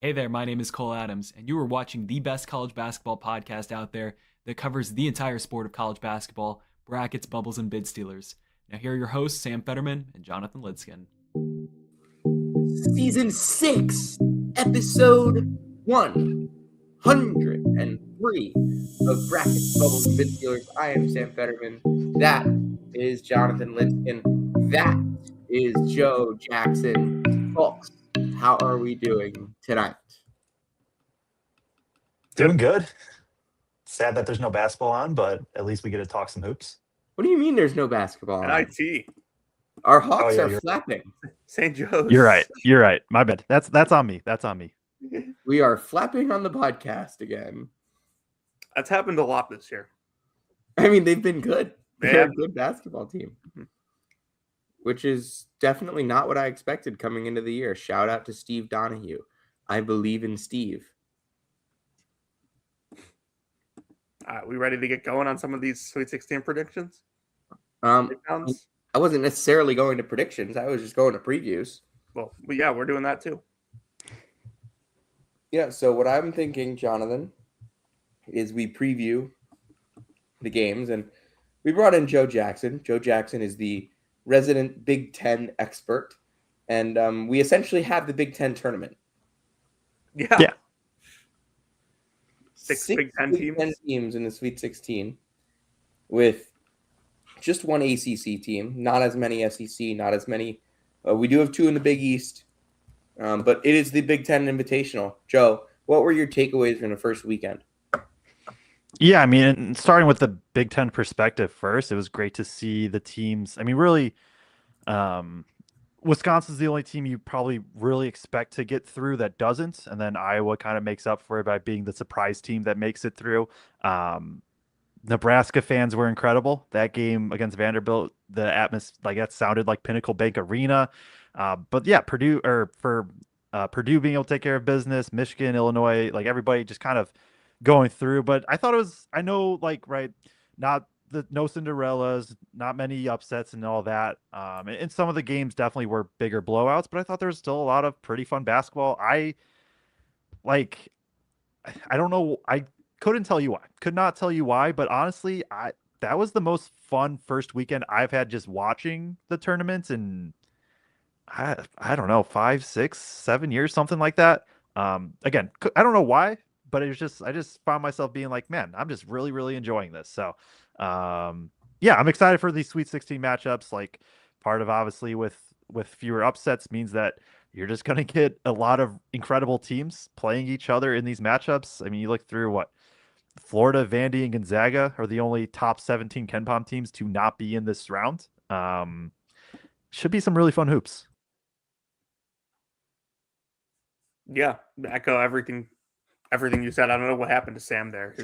Hey there, my name is Cole Adams, and you are watching the best college basketball podcast out there that covers the entire sport of college basketball, brackets, bubbles, and bid stealers. Now, here are your hosts, Sam Fetterman and Jonathan Lidskin. Season 6, Episode 103 of Brackets, Bubbles, and Bid Stealers. I am Sam Fetterman. That is Jonathan Lidskin. That is Joe Jackson. Folks, how are we doing tonight? Doing good. Sad that there's no basketball on, but at least we get to talk some hoops. What do you mean there's no basketball on? IT. Our Hawks are you're flapping. St. Joe's. You're right. My bad. That's on me. We are flapping on the podcast again. That's happened a lot this year. I mean, they've been good. They're Yeah. a good basketball team, which is definitely not what I expected coming into the year. Shout out to Steve Donahue. I believe in Steve. We ready to get going on some of these Sweet 16 predictions? I Breakdowns? wasn't necessarily going to predictions. I was just going to previews. Well, yeah, we're doing that too. Yeah, so what I'm thinking, Jonathan, is we preview the games, and we brought in Joe Jackson. Joe Jackson is the resident Big Ten expert, and we essentially have the Big Ten tournament. Yeah. Six Big Ten teams in the Sweet 16 with just one ACC team, not as many SEC, not as many. We do have two in the Big East, but it is the Big Ten Invitational. Joe, what were your takeaways from the first weekend? Yeah, I mean, starting with the Big Ten perspective first, it was great to see the teams. I mean, really, Wisconsin's the only team you probably really expect to get through that doesn't, and then Iowa kind of makes up for it by being the surprise team that makes it through. Nebraska fans were incredible. That game against Vanderbilt, the atmosphere, like that sounded like Pinnacle Bank Arena. But yeah, Purdue being able to take care of business, Michigan, Illinois, like everybody just kind of going through. But I thought it was, I know, like, right, no Cinderellas, not many upsets and all that. And some of the games definitely were bigger blowouts, but I thought there was still a lot of pretty fun basketball. I don't know. I could not tell you why, but honestly, that was the most fun first weekend I've had just watching the tournaments in, I don't know, 5, 6, 7 years, something like that. Again, I don't know why, but I just found myself being like, man, I'm just really, really enjoying this. So, yeah, I'm excited for these Sweet 16 matchups. Like, part of obviously with fewer upsets means that you're just going to get a lot of incredible teams playing each other in these matchups. I mean, you look through what Florida, Vandy, and Gonzaga are the only top 17 KenPom teams to not be in this round. Should be some really fun hoops. Yeah, echo everything you said. I don't know what happened to Sam there.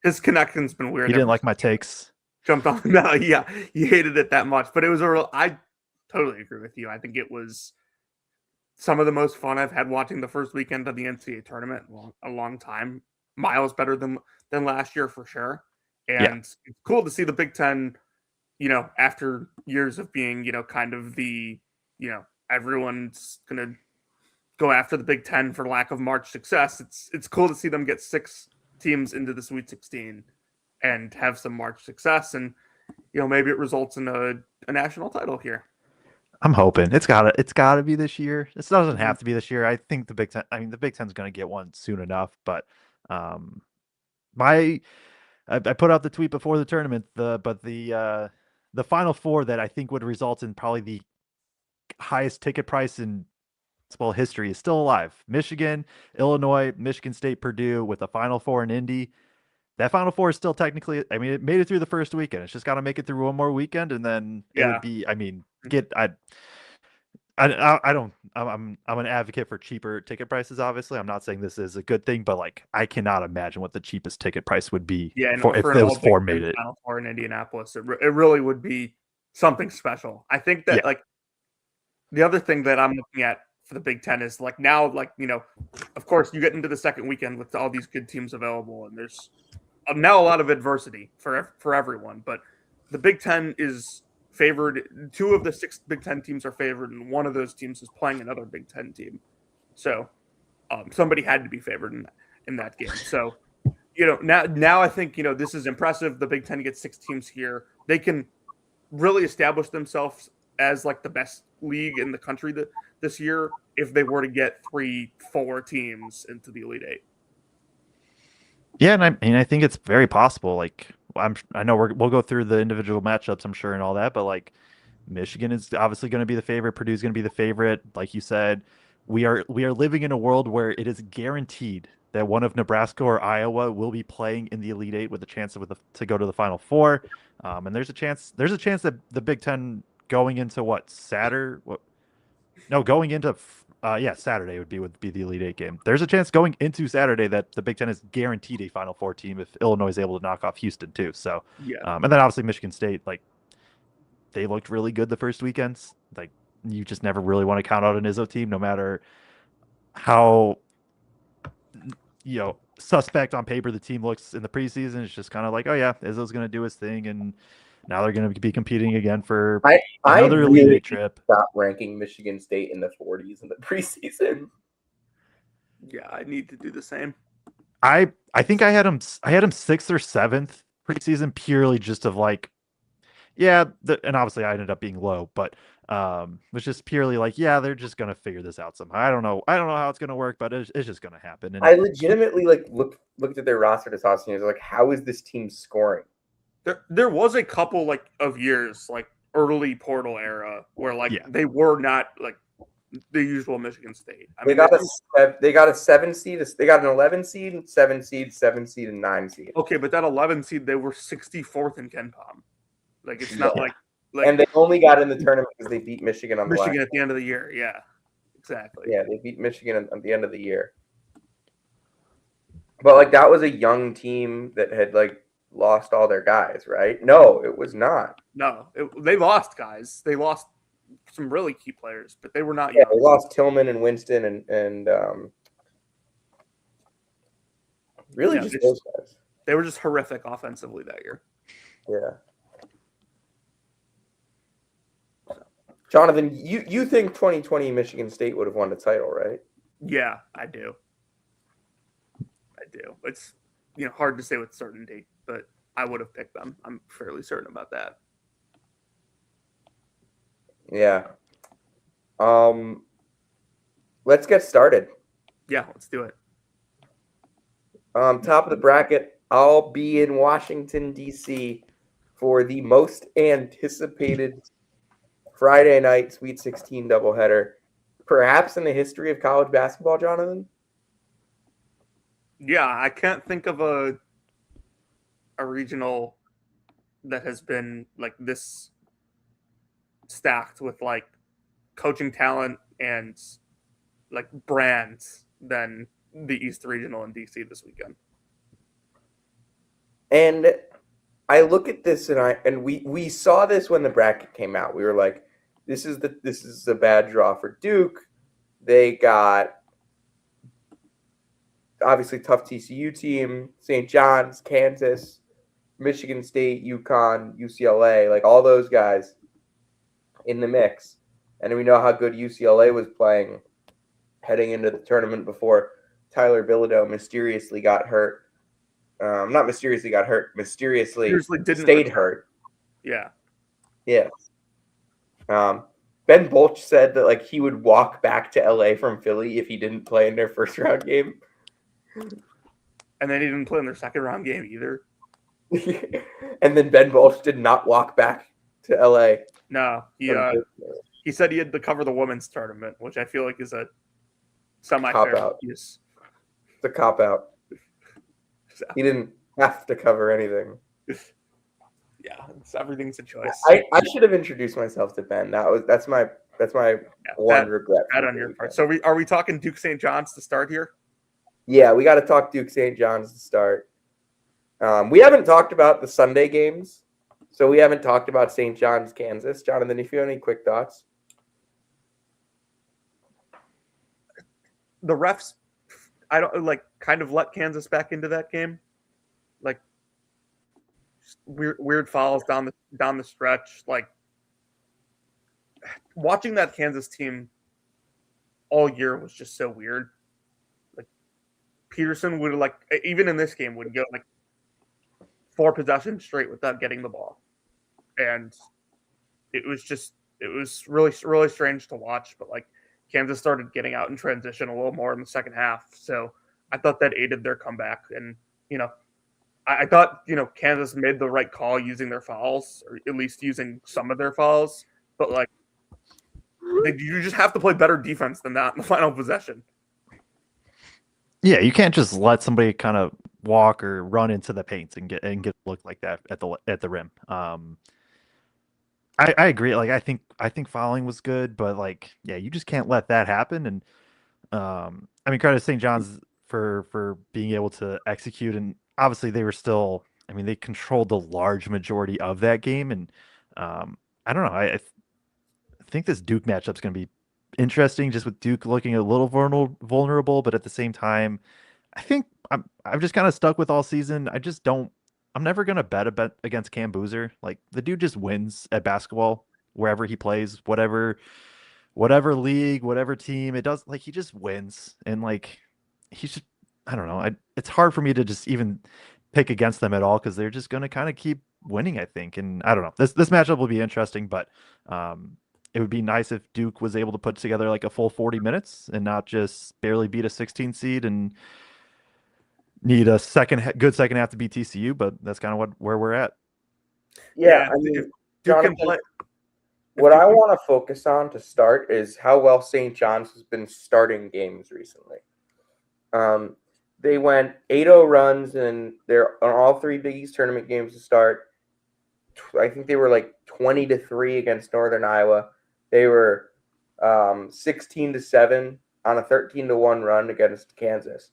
His connection's been weird. He didn't like my takes. Jumped on. No, yeah, he hated it that much. But it was I totally agree with you. I think it was some of the most fun I've had watching the first weekend of the NCAA tournament in a long time. Miles better than last year for sure. And It's cool to see the Big Ten, after years of being, kind of the, everyone's going to go after the Big Ten for lack of March success. It's cool to see them get 6 teams into the Sweet 16 and have some March success. And, maybe it results in a national title here. I'm hoping it's gotta be this year. This doesn't have to be this year. I think the Big Ten's going to get one soon enough, but I put out the tweet before the tournament, the Final Four that I think would result in probably the highest ticket price in basketball history is still alive. Michigan, Illinois, Michigan State, Purdue with a Final Four in Indy. That Final Four is still technically, I mean, it made it through the first weekend. It's just got to make it through one more weekend, and then it would be, I mean, I'm an advocate for cheaper ticket prices. Obviously, I'm not saying this is a good thing, but like, I cannot imagine what the cheapest ticket price would be if those four made it. Final Four in Indianapolis, it really would be something special. I think that like the other thing that I'm looking at for the Big Ten is like now, like, of course you get into the second weekend with all these good teams available, and there's now a lot of adversity for everyone. But the Big Ten is favored. 2 of the 6 Big Ten teams are favored, and one of those teams is playing another Big Ten team. So somebody had to be favored in that game. So, now I think, this is impressive. The Big Ten gets 6 teams here. They can really establish themselves as like the best league in the country this year if they were to get 3-4 teams into the Elite Eight. Yeah, and I think it's very possible. Like I know we'll go through the individual matchups, I'm sure, and all that, but like Michigan is obviously going to be the favorite. Purdue's going to be the favorite. Like you said, we are living in a world where it is guaranteed that one of Nebraska or Iowa will be playing in the Elite Eight with a chance to go to the Final Four. And there's a chance that the Big Ten going into Saturday would be the Elite Eight game. There's a chance going into Saturday that the Big Ten is guaranteed a Final Four team if Illinois is able to knock off Houston too. So, Yeah. And then obviously Michigan State, like they looked really good the first weekends. Like you just never really want to count out an Izzo team, no matter how suspect on paper the team looks in the preseason. It's just kind of like, oh yeah, Izzo's going to do his thing, and now they're going to be competing again for another Elite Eight trip. Stop ranking Michigan State in the 40s in the preseason. Yeah, I need to do the same. I think I had him 6th or 7th preseason purely just of like, and obviously I ended up being low, but was just purely like, they're just gonna figure this out somehow. I don't know how it's gonna work, but it's just gonna happen. And I legitimately looked at their roster this offseason and was like, how is this team scoring? There was a couple of years, like early portal era, where they were not like the usual Michigan State. They got a 7 seed, they got an 11 seed, 7 seed, 7 seed, and 9 seed. Okay, but that 11 seed, they were 64th in Ken Palm. Like it's not like and they only got in the tournament because they beat Michigan at the end of the year. Yeah, exactly. Yeah, they beat Michigan at the end of the year. But that was a young team that had lost all their guys, right? No, it was not. No, they lost guys. They lost some really key players, but they were not. Yeah, they lost Tillman and Winston and really just those guys. They were just horrific offensively that year. Yeah. Jonathan, you think 2020 Michigan State would have won the title, right? Yeah, I do. It's hard to say with certainty, but I would have picked them. I'm fairly certain about that. Yeah. Let's get started. Yeah, let's do it. Top of the bracket, I'll be in Washington, D.C. for the most anticipated Friday night Sweet 16 doubleheader, perhaps in the history of college basketball, Jonathan? Yeah, I can't think of a regional that has been this stacked with coaching talent and brands than the East Regional in DC this weekend. And I look at this and we saw this when the bracket came out. We were like, this is a bad draw for Duke. They got obviously tough TCU team, St. John's, Kansas, Michigan State, UConn, UCLA, all those guys in the mix. And we know how good UCLA was playing heading into the tournament before Tyler Bilodeau mysteriously got hurt. Not mysteriously got hurt, mysteriously stayed hurt. Yeah. Yeah. Ben Bolch said that he would walk back to LA from Philly if he didn't play in their first round game. And then he didn't play in their second round game either. And then Ben Bolch did not walk back to LA. No, he said he had to cover the women's tournament, which I feel like is a cop-out. It's a cop-out. So. He didn't have to cover anything. Yeah, everything's a choice. I should have introduced myself to Ben. That's my one regret. That on your part. So are we talking Duke St. John's to start here? Yeah, we got to talk Duke St. John's to start. We haven't talked about the Sunday games, so we haven't talked about St. John's, Kansas. Jonathan, if you have any quick thoughts. The refs, I don't kind of let Kansas back into that game. Weird fouls down the stretch. Watching that Kansas team all year was just so weird. Peterson would like even in this game would go like 4 possessions straight without getting the ball, and it was really strange to watch. But like Kansas started getting out in transition a little more in the second half, so I thought that aided their comeback. And I thought Kansas made the right call using their fouls, or at least using some of their fouls. But like you just have to play better defense than that in the final possession. Yeah, you can't just let somebody kind of walk or run into the paint and get a look like that at the rim. I agree. Like I think fouling was good, but like yeah, you just can't let that happen. And I mean, credit to St. John's for being able to execute, and obviously they were still. I mean, they controlled the large majority of that game, and I don't know. I think this Duke matchup is going to be interesting, just with Duke looking a little vulnerable, but at the same time, I think I've just kind of stuck with all season. I just don't. I'm never gonna bet against Cam Boozer. Like the dude just wins at basketball wherever he plays, whatever league, whatever team. It does like he just wins, and like he's just I don't know. It's hard for me to just even pick against them at all because they're just gonna kind of keep winning. I think, and I don't know. This matchup will be interesting, but it would be nice if Duke was able to put together like a full 40 minutes and not just barely beat a 16 seed and need a good second half to beat TCU, but that's kind of where we're at. Yeah, I if mean, Duke Jonathan, can play. what I want to focus on to start is how well St. John's has been starting games recently. They went 8-0 runs, and they're on all 3 Big East tournament games to start. I think they were like 20-3 against Northern Iowa. They were 16-7 on a 13-1 run against Kansas.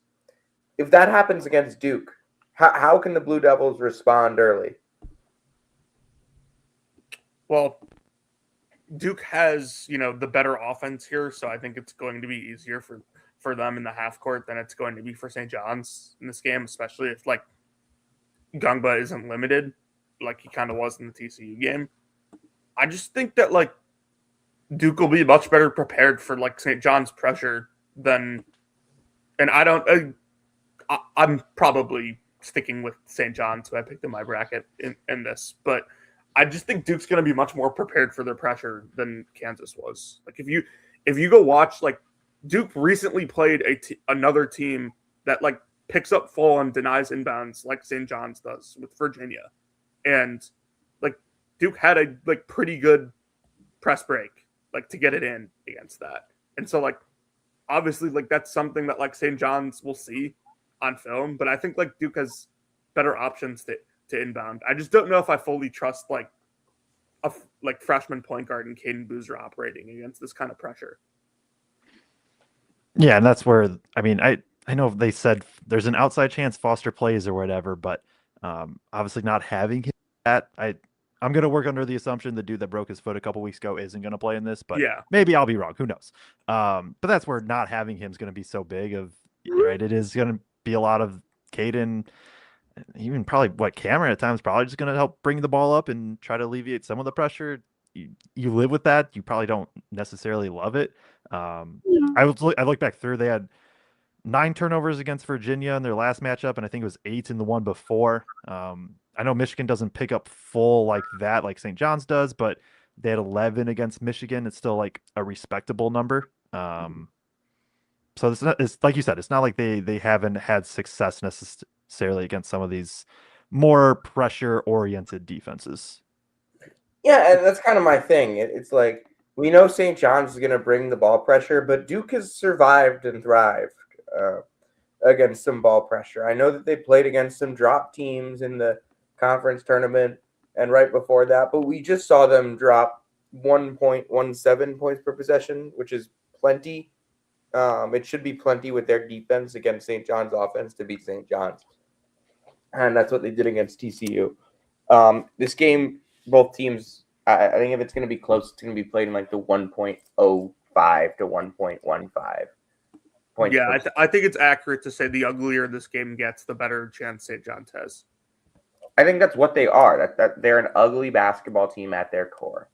If that happens against Duke, how can the Blue Devils respond early? Well, Duke has, the better offense here, so I think it's going to be easier for them in the half court than it's going to be for St. John's in this game, especially if like Gungba isn't limited like he kind of was in the TCU game. I just think that like Duke will be much better prepared for like St. John's pressure than, and I'm probably sticking with St. John's, who I picked in my bracket in this, but I just think Duke's going to be much more prepared for their pressure than Kansas was. Like if you go watch, like Duke recently played another team that like picks up full and denies inbounds like St. John's does with Virginia, and like Duke had a like pretty good press break like to get it in against that, and so like obviously like that's something that like St. John's will see on film, but I think like Duke has better options to inbound. I just don't know if I fully trust like a freshman point guard and Caden Boozer operating against this kind of pressure. Yeah, and that's where I mean I know they said there's an outside chance Foster plays or whatever, but obviously not having him I'm gonna work under the assumption the dude that broke his foot a couple weeks ago isn't gonna play in this, but yeah, maybe I'll be wrong. Who knows? But that's where not having him is gonna be so big of right. It is gonna be a lot of Caden, even probably Cameron at times, probably just going to help bring the ball up and try to alleviate some of the pressure. You live with that. You probably don't necessarily love it. I look back through. They had 9 turnovers against Virginia in their last matchup, and I think it was 8 in the one before. I know Michigan doesn't pick up full like that, like St. John's does, but they had 11 against Michigan. It's still like a respectable number. So it's like you said, it's not like they haven't had success necessarily against some of these more pressure-oriented defenses. Yeah, and that's kind of my thing. It's like we know St. John's is going to bring the ball pressure, but Duke has survived and thrived against some ball pressure. I know that they played against some drop teams in the conference tournament and right before that, but we just saw them drop 1.17 points per possession, which is plenty. It should be plenty with their defense against St. John's offense to beat St. John's. And that's what they did against TCU. This game, both teams, I think if it's going to be close, it's going to be played in like the 1.05 to 1.15 points. Yeah, I think it's accurate to say the uglier this game gets, the better chance St. John's has. I think that's what they are. That they're an ugly basketball team at their core.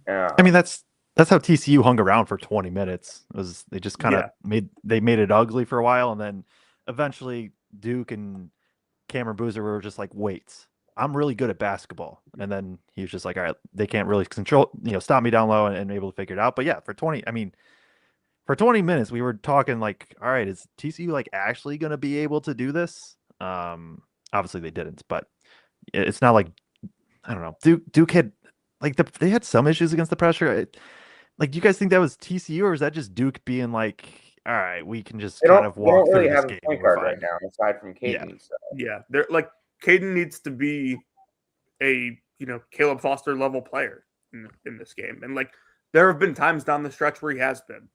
I mean, that's how TCU hung around for 20 minutes. They just kind of made it ugly for a while, and then eventually Duke and Cameron Boozer were just like, wait, I'm really good at basketball. And then he was just like, all right, they can't really stop me down low and able to figure it out. But yeah, for 20 minutes, we were talking like, all right, is TCU like actually going to be able to do this? Obviously they didn't, but it's not like, I don't know. Duke had like they had some issues against the pressure. Like, do you guys think that was TCU or is that just Duke being like, all right, we can just kind of They walk don't through really this have a game. point We're guard right fine. now, aside from Yeah. Caden. So. Yeah, they're like Caden needs to be a Caleb Foster level player in this game, and like there have been times down the stretch where he has been,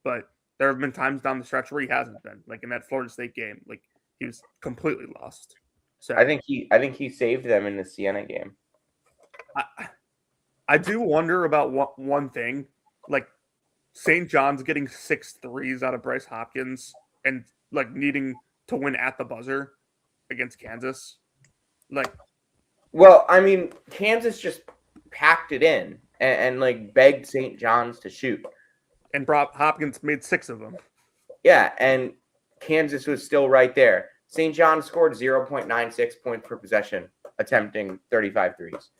but there have been times down the stretch where he hasn't been. Like in that Florida State game, like he was completely lost. So I think he saved them in the Siena game. I do wonder about one thing, like St. John's getting 6 threes out of Bryce Hopkins and like needing to win at the buzzer against Kansas. Like, Well, I mean, Kansas just packed it in and like begged St. John's to shoot. and Hopkins made 6 of them. Yeah, and Kansas was still right there. St. John's scored 0.96 points per possession, attempting 35 threes.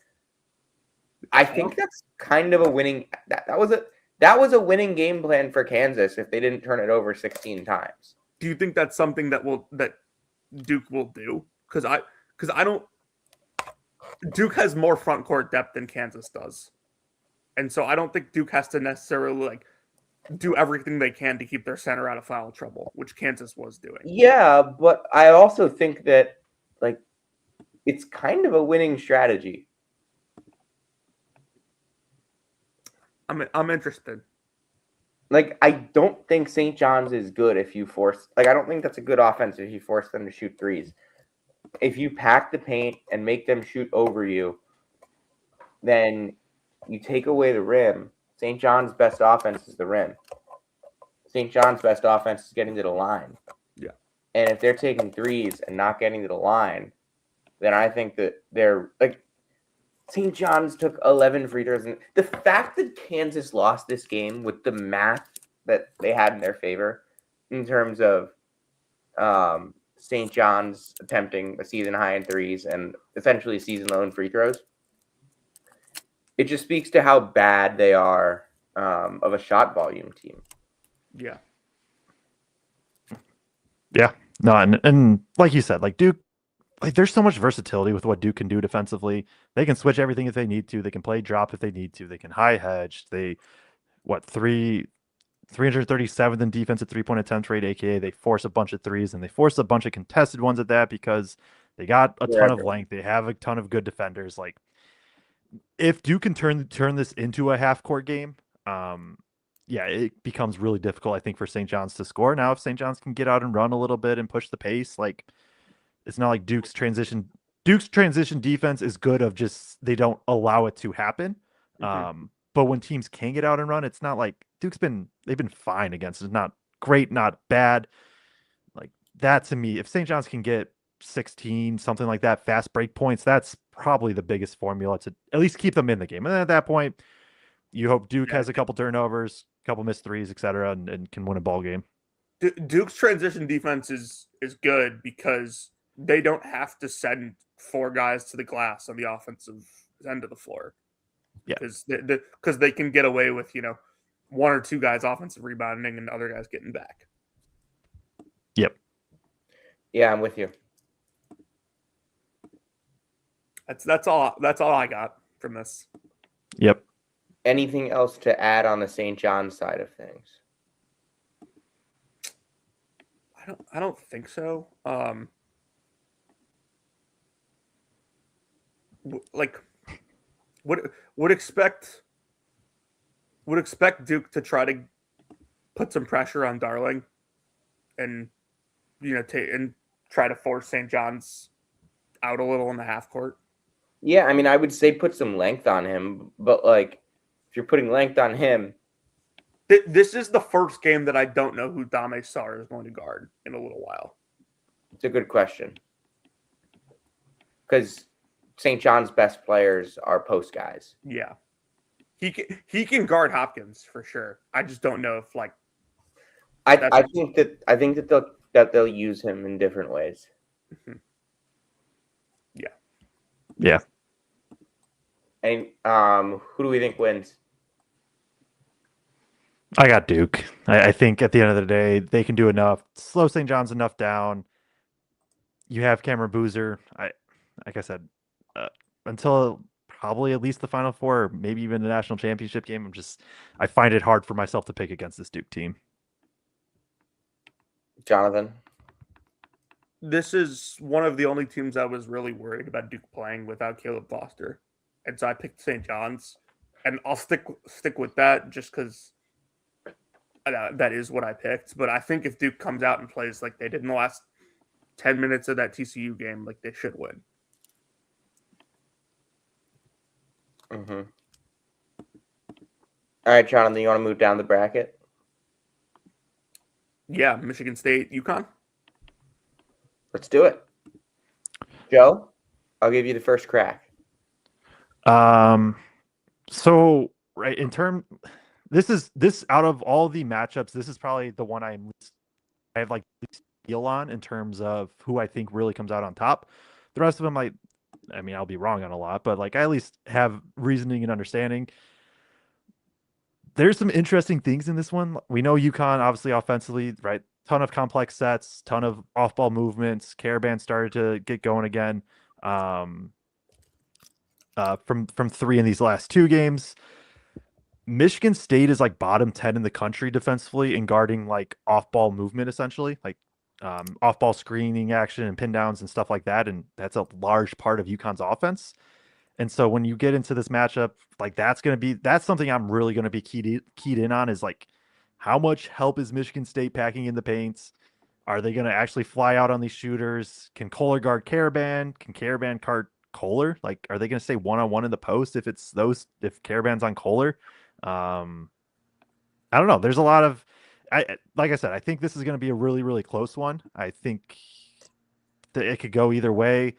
I think that's kind of a winning. That was a winning game plan for Kansas if they didn't turn it over 16 times. Do you think that's something that Duke will do? Because I don't. Duke has more front court depth than Kansas does, and so I don't think Duke has to necessarily like do everything they can to keep their center out of foul trouble, which Kansas was doing. Yeah, but I also think that like it's kind of a winning strategy. I'm interested. Like, I don't think St. John's is good if you force. Like, I don't think that's a good offense if you force them to shoot threes. If you pack the paint and make them shoot over you, then you take away the rim. St. John's best offense is the rim. St. John's best offense is getting to the line. Yeah. And if they're taking threes and not getting to the line, then I think that they're like St. John's took 11 free throws. And the fact that Kansas lost this game with the math that they had in their favor in terms of St. John's attempting a season high in threes and essentially season low in free throws, it just speaks to how bad they are of a shot volume team. Yeah. Yeah. No, and like you said, like Duke, like there's so much versatility with what Duke can do defensively. They can switch everything if they need to. They can play drop if they need to. They can high hedge. They 337th in defense at 3-point attempt rate, aka they force a bunch of threes and they force a bunch of contested ones at that because they got a ton of length. They have a ton of good defenders. Like if Duke can turn this into a half court game, yeah, it becomes really difficult, I think, for St. John's to score. Now, if St. John's can get out and run a little bit and push the pace, like it's not like Duke's transition defense is good of just they don't allow it to happen. Mm-hmm. But when teams can get out and run, it's not like they've been fine against it. It's not great, not bad. Like that to me, if St. John's can get 16, something like that, fast break points, that's probably the biggest formula to at least keep them in the game. And then at that point, you hope Duke has a couple turnovers, a couple missed threes, etc., and can win a ball game. Duke's transition defense is good because they don't have to send 4 guys to the glass on the offensive end of the floor. Yeah, because they can get away with 1 or 2 guys offensive rebounding and other guys getting back. Yep. Yeah, I'm with you. That's all I got from this. Yep. Anything else to add on the St. John's side of things? I don't think so. Would expect Duke to try to put some pressure on Darling, and and try to force St. John's out a little in the half court. Yeah, I mean, I would say put some length on him, but like if you're putting length on him, this is the first game that I don't know who Dame Sarr is going to guard in a little while. It's a good question because St. John's best players are post guys. Yeah, he can guard Hopkins for sure. I just don't know if like I think that that they'll use him in different ways. Yeah. And who do we think wins? I got Duke. I think at the end of the day, they can do enough. Slow St. John's enough down. You have Cameron Boozer. Like I said, until probably at least the Final Four, or maybe even the national championship game, I find it hard for myself to pick against this Duke team. Jonathan? This is one of the only teams I was really worried about Duke playing without Caleb Foster, and so I picked St. John's, and I'll stick with that just because that is what I picked. But I think if Duke comes out and plays like they did in the last 10 minutes of that TCU game, like they should win. Mm-hmm. All right, Jonathan, you want to move down the bracket? Yeah, Michigan State, UConn. Let's do it. Joe, I'll give you the first crack. So right this out of all the matchups, this is probably the one I have like least feel on in terms of who I think really comes out on top. The rest of them, I'll be wrong on a lot, but like I at least have reasoning and understanding. There's some interesting things in this one. We know UConn obviously offensively, right? Ton of complex sets, ton of off-ball movements. Caravan started to get going again from 3 in these last 2 games. Michigan State is like bottom 10 in the country defensively in guarding like off-ball movement, essentially, like off-ball screening action and pin downs and stuff like that. And that's a large part of UConn's offense. And so when you get into this matchup, like that's something I'm really going to be keyed in on is like, how much help is Michigan State packing in the paints? Are they going to actually fly out on these shooters? Can Kohler guard Caravan? Can Caravan guard Kohler? Like, are they going to stay one-on-one in the post if Caravan's on Kohler? I don't know. There's a lot of, like I said, I think this is going to be a really, really close one. I think that it could go either way.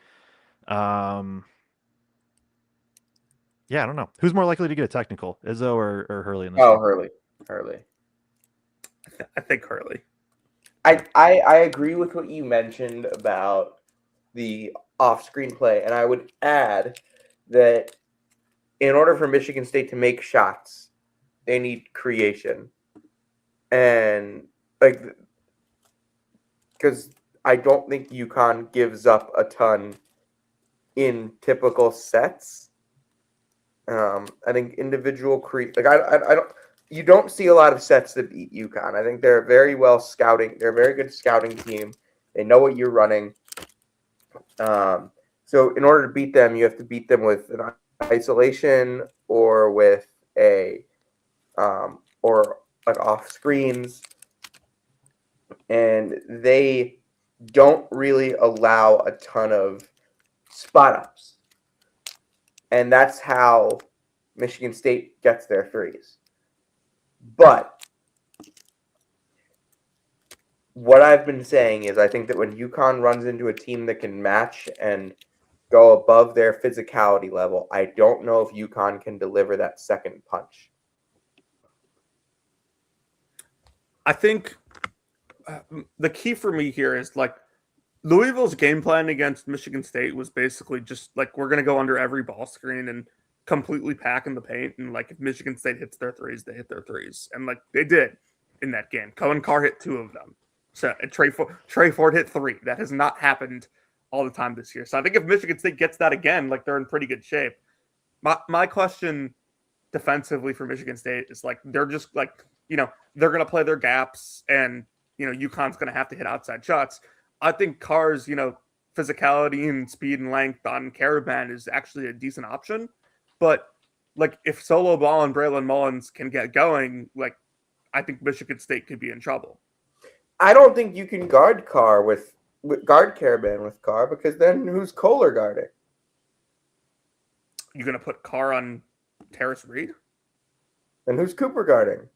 Yeah, I don't know. Who's more likely to get a technical, Izzo or Hurley in this one? Hurley. I think Hurley. I agree with what you mentioned about the off-screen play, and I would add that in order for Michigan State to make shots, they need creation. And because I don't think UConn gives up a ton in typical sets. I think individual you don't see a lot of sets that beat UConn. I think they're very well scouting. They're a very good scouting team. They know what you're running. So in order to beat them, you have to beat them with an isolation or with or like off screens. And they don't really allow a ton of spot ups. And that's how Michigan State gets their threes. But what I've been saying is I think that when UConn runs into a team that can match and go above their physicality level, I don't know if UConn can deliver that second punch. I think the key for me here is like Louisville's game plan against Michigan State was basically just like, we're going to go under every ball screen and completely pack in the paint. And like, if Michigan State hits their threes, they hit their threes. And like they did in that game. Cohen Carr hit 2 of them. So Trey Ford hit 3. That has not happened all the time this year. So I think if Michigan State gets that again, like they're in pretty good shape. My question defensively for Michigan State is like, they're just like, they're going to play their gaps and, UConn's going to have to hit outside shots. I think Carr's, physicality and speed and length on Caravan is actually a decent option. But like if Solo Ball and Braylon Mullins can get going, like I think Michigan State could be in trouble. I don't think you can guard Carr guard Caravan with Carr, because then who's Kohler guarding? You gonna put Carr on Terrace Reed? And who's Cooper guarding?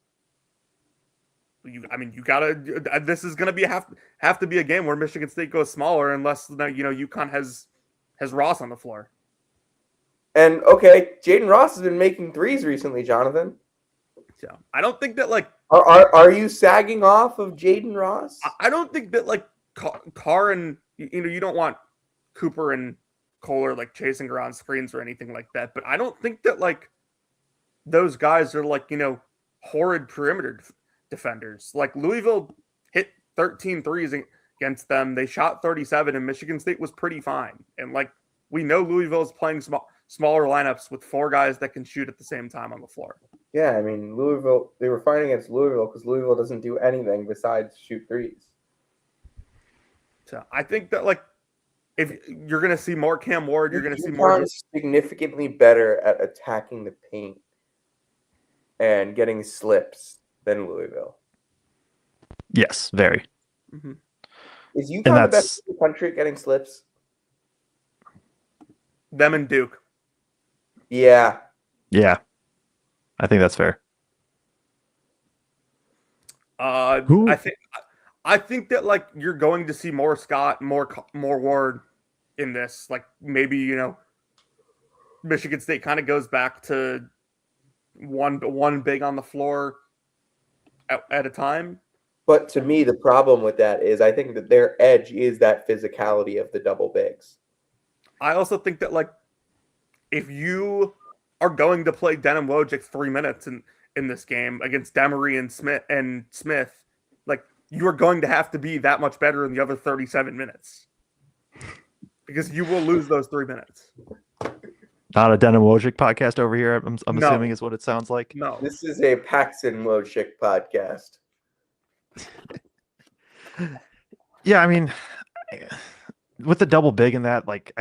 You gotta. This is gonna be have to be a game where Michigan State goes smaller, unless UConn has Ross on the floor. And okay, Jaden Ross has been making threes recently, Jonathan. So I don't think that like Are you sagging off of Jaden Ross? I don't think that like Carr and you don't want Cooper and Kohler like chasing around screens or anything like that. But I don't think that like those guys are like horrid perimeter defenders. Like Louisville hit 13 threes against them. They shot 37, and Michigan State was pretty fine. And like we know Louisville is playing smaller lineups with 4 guys that can shoot at the same time on the floor. Yeah, I mean Louisville. They were fighting against Louisville because Louisville doesn't do anything besides shoot threes. So I think that like if you're going to see more Cam Ward, you're going to see more. UConn's significantly better at attacking the paint and getting slips than Louisville. Yes, very. Mm-hmm. Is UConn the best in the country at getting slips? Them and Duke. Yeah. Yeah. I think that's fair. I think that like you're going to see more Scott, more Ward in this. Like maybe Michigan State kind of goes back to one big on the floor at a time. But to me, the problem with that is I think that their edge is that physicality of the double bigs. I also think that like if you are going to play Denim Wojcik 3 minutes in this game against Demery and Smith, like you are going to have to be that much better in the other 37 minutes because you will lose those 3 minutes. Not a Denim Wojcik podcast over here, I'm assuming is what it sounds like. No. This is a Paxton Wojcik podcast. Yeah, I mean, with the double big in that, like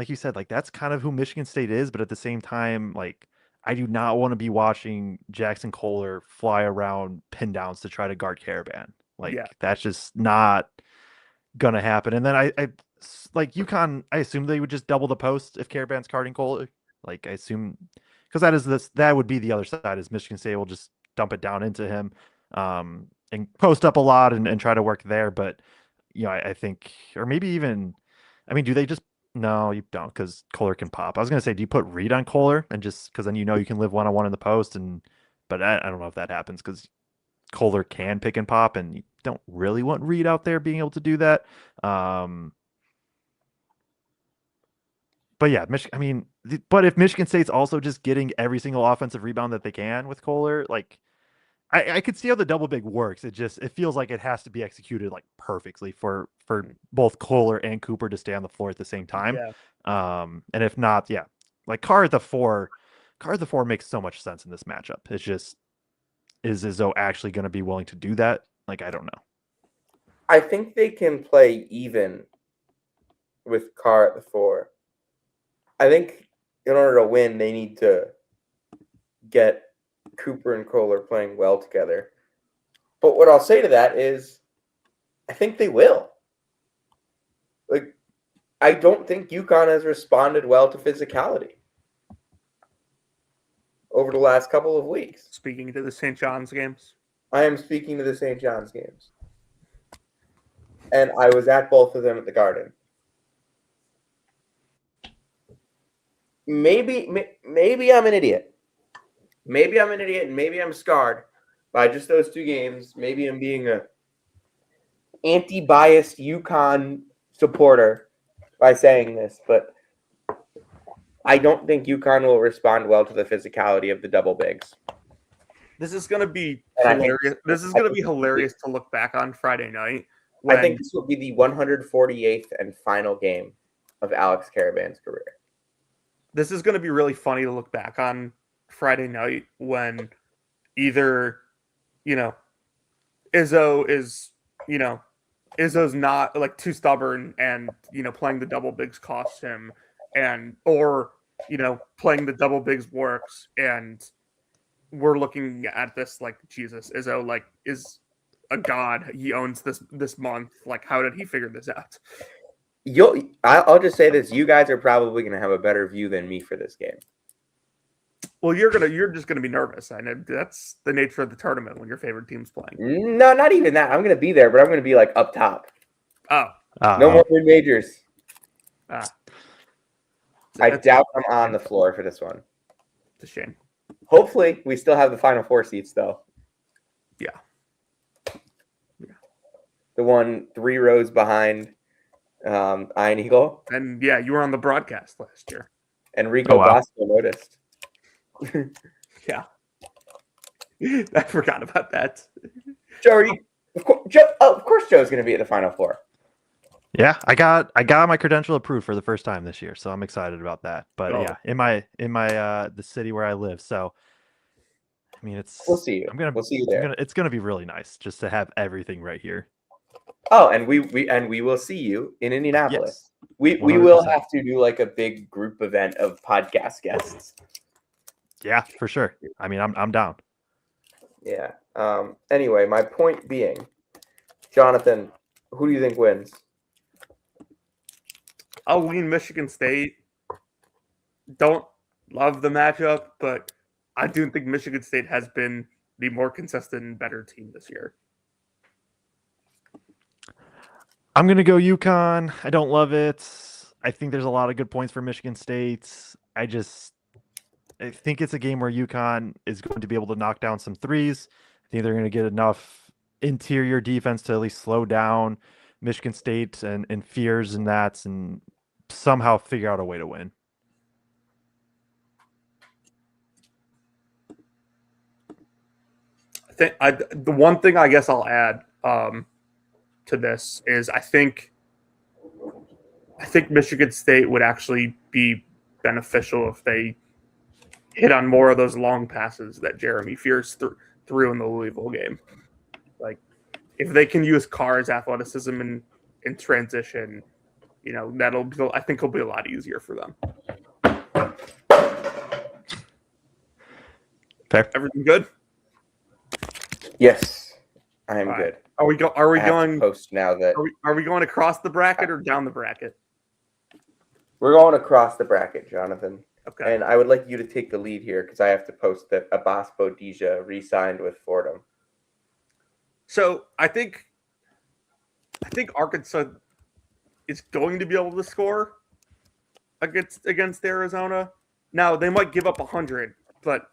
you said, like that's kind of who Michigan State is, but at the same time, like I do not want to be watching Jackson Kohler fly around pin downs to try to guard Caravan. Like that's just not gonna happen. And then I like UConn, I assume they would just double the post if Caravan's guarding Kohler. Like I assume because that would be the other side is Michigan State will just dump it down into him and post up a lot and try to work there. But I think, or maybe even, I mean, do they just, no, you don't, because Kohler can pop. I was gonna say, do you put Reed on Kohler and just because then you can live one-on-one in the post, but I don't know if that happens because Kohler can pick and pop and you don't really want Reed out there being able to do that. But yeah, but if Michigan State's also just getting every single offensive rebound that they can with Kohler, like I could see how the double big works. It feels like it has to be executed like perfectly for both Kohler and Cooper to stay on the floor at the same time. Yeah. And if not, like Carr at the 4 makes so much sense in this matchup. It's just, is Izzo actually going to be willing to do that? Like, I don't know. I think they can play even with Carr at the 4. I think in order to win, they need to get Cooper and Kohler playing well together. But what I'll say to that is I think they will. Like, I don't think UConn has responded well to physicality over the last couple of weeks. Speaking to the St. John's games? I am speaking to the St. John's games. And I was at both of them at the Garden. Maybe I'm an idiot. Maybe I'm an idiot and maybe I'm scarred by just those 2 games. Maybe I'm being a anti-biased UConn supporter by saying this, but I don't think UConn will respond well to the physicality of the double bigs. This is going to be hilarious. This is going to be hilarious to look back on Friday night. I think this will be the 148th and final game of Alex Caravan's career. This is going to be really funny to look back on Friday night when either, Izzo is, Izzo's not like too stubborn and, playing the double bigs costs him or playing the double bigs works. And we're looking at this like, Jesus, Izzo like is a god. He owns this month. Like, how did he figure this out? I'll just say this: you guys are probably going to have a better view than me for this game. Well, you're just gonna be nervous, and that's the nature of the tournament when your favorite team's playing. No, not even that. I'm going to be there, but I'm going to be like up top. Oh, no more mid majors. I doubt I'm on the floor for this one. It's a shame. Hopefully, we still have the Final Four seats, though. Yeah. The one 3 rows behind Iron Eagle. And yeah, you were on the broadcast last year. Enrico Bosco noticed. Yeah. I forgot about that. Joe, of course Joe's going to be at the Final Four. Yeah, I got my credential approved for the first time this year, so I'm excited about that. But yeah, in my the city where I live, so I mean We'll see you. We'll see you there. It's gonna be really nice just to have everything right here. Oh, and we will see you in Indianapolis. Yes, we 100%. will have to do like a big group event of podcast guests. Yeah, for sure. I mean, I'm down. Yeah. Anyway, my point being, Jonathan, who do you think wins? I'll lean Michigan State. Don't love the matchup, but I do think Michigan State has been the more consistent and better team this year. I'm gonna go UConn. I don't love it. I think there's a lot of good points for Michigan State. I think it's a game where UConn is going to be able to knock down some threes. I think they're going to get enough interior defense to at least slow down Michigan State and fears and that, and somehow figure out a way to win. I think the one thing I guess I'll add to this is I think Michigan State would actually be beneficial if they hit on more of those long passes that Jeremy Fears threw in the Louisville game. Like, if they can use Carr's athleticism in transition, I think it'll be a lot easier for them. Fair. Everything good? Yes, I am All good. right. Are we I have to going? post now that Are we going across the bracket or down the bracket? we're going across the bracket, Jonathan. Okay. And I would like you to take the lead here because I have to post that Abbas Bodija re-signed with Fordham. So I think Arkansas is going to be able to score against Arizona. Now they might give up 100, but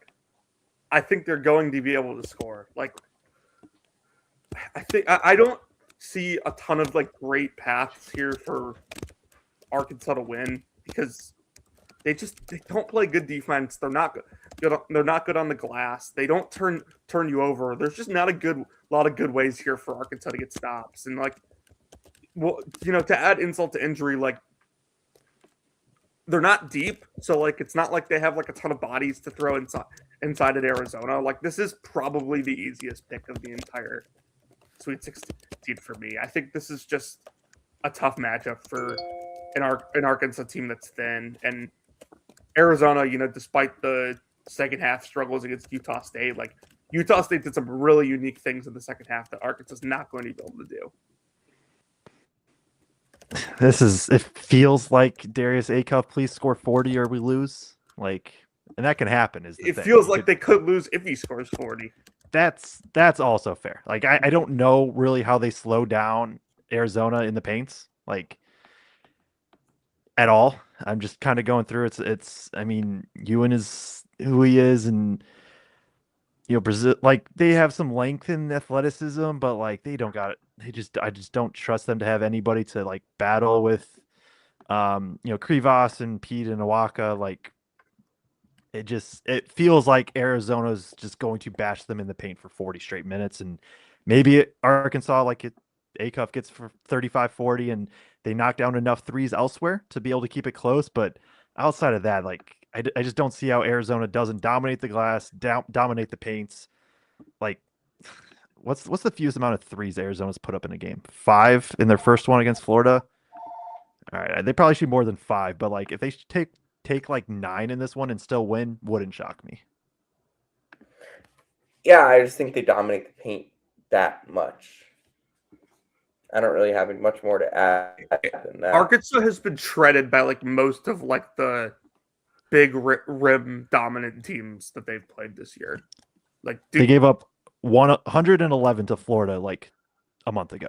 I think they're going to be able to score. Like, I don't see a ton of like great paths here for Arkansas to win because they don't play good defense. They're not good. They're not good on the glass. They don't turn you over. There's just not a lot of good ways here for Arkansas to get stops. And to add insult to injury, like they're not deep, so like it's not like they have like a ton of bodies to throw inside at Arizona. Like this is probably the easiest pick of the entire Sweet 16 for me. I think this is just a tough matchup for an Arkansas team that's thin. And Arizona, despite the second half struggles against Utah State, like Utah State did some really unique things in the second half that Arkansas is not going to be able to do. It feels like Darius Acuff, please score 40 or we lose. Like, and that can happen. It feels like they could lose if he scores 40. That's also fair. Like, I don't know really how they slow down Arizona in the paints, like at all. I'm just kind of going through it's I mean, Ewan is who he is, and Brazil, like they have some length and athleticism, but like they don't got it. I just don't trust them to have anybody to like battle with Krivas and Pete and Awaka. Like it feels like Arizona's just going to bash them in the paint for 40 straight minutes, and maybe Arkansas Acuff gets for 35-40 and they knock down enough threes elsewhere to be able to keep it close. But outside of that, like I just don't see how Arizona doesn't dominate the glass, dominate the paints. Like, what's the fewest amount of threes Arizona's put up in a game? 5 in their first one against Florida. All right, they probably shoot more than 5, but like if they take like 9 in this one and still win, wouldn't shock me. Yeah, I just think they dominate the paint that much. I don't really have much more to add than that. Arkansas has been shredded by like most of like the big rim dominant teams that they've played this year. Like they gave up 111 to Florida like a month ago.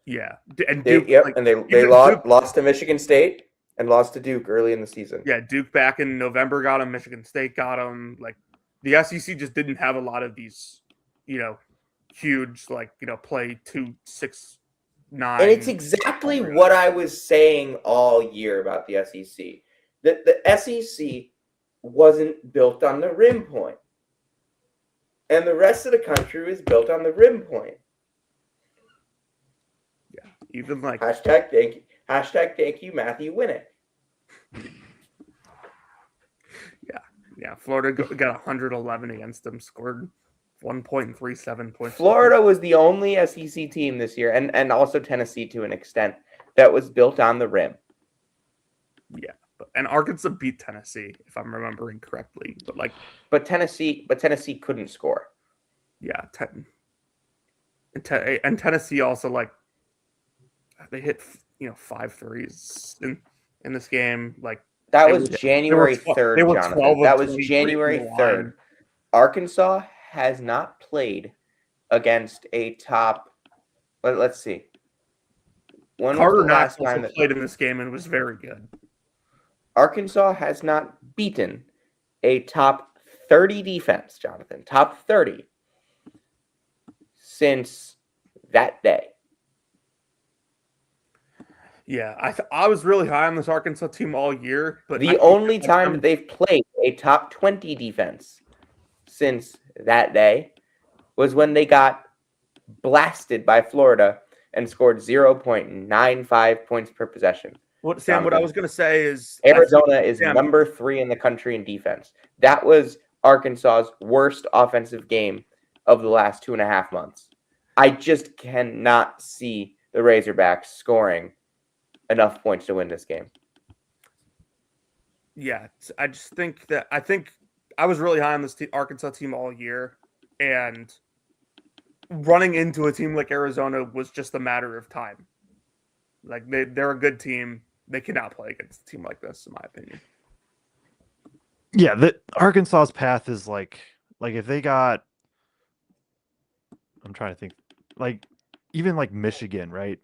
Yeah, and Duke, they lost to Michigan State and lost to Duke early in the season. Yeah, Duke back in November got them. Michigan State got them. Like the SEC just didn't have a lot of these, huge play 2-6-9. And it's exactly what I was saying all year about the SEC. The SEC wasn't built on the rim point. And the rest of the country was built on the rim point. Yeah, even like hashtag thank you, Matthew Winnick. Yeah, Florida got 111 against them, scored 1.37 points. Florida was the only SEC team this year, and also Tennessee to an extent, that was built on the rim. Yeah, and Arkansas beat Tennessee, if I'm remembering correctly. But Tennessee couldn't score. Yeah, and Tennessee also they hit 5 threes in this game. That was January 3rd, Jonathan. That was January 3rd. Arkansas has not played against a top. Let's see. When Carter was the Knox last time also played in this game and was very good. Arkansas has not beaten a top 30 defense, Jonathan. Top 30 since that day. Yeah, I was really high on this Arkansas team all year, but the only time they've played a top 20 defense since that day was when they got blasted by Florida and scored 0.95 points per possession. What I was going to say is Arizona is number 3 in the country in defense. That was Arkansas's worst offensive game of the last 2.5 months. I just cannot see the Razorbacks scoring enough points to win this game. Yeah, I think I was really high on this Arkansas team all year, and running into a team like Arizona was just a matter of time. They're a good team. They cannot play against a team like this, in my opinion. Yeah, the Arkansas's path is like if they got, I'm trying to think, even Michigan, right?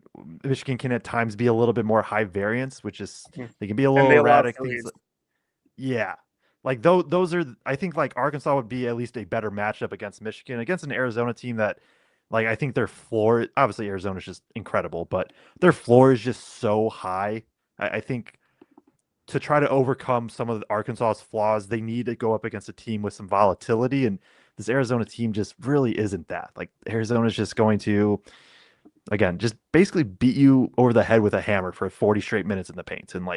Michigan can at times be a little bit more high variance, which is they can be a little erratic. Yeah, those are, I think Arkansas would be at least a better matchup against Michigan, against an Arizona team that I think their floor, obviously Arizona's just incredible, but their floor is just so high. I think to try to overcome some of Arkansas's flaws, they need to go up against a team with some volatility, and this Arizona team just really isn't that. Arizona's just going to, again, just basically beat you over the head with a hammer for 40 straight minutes in the paint, and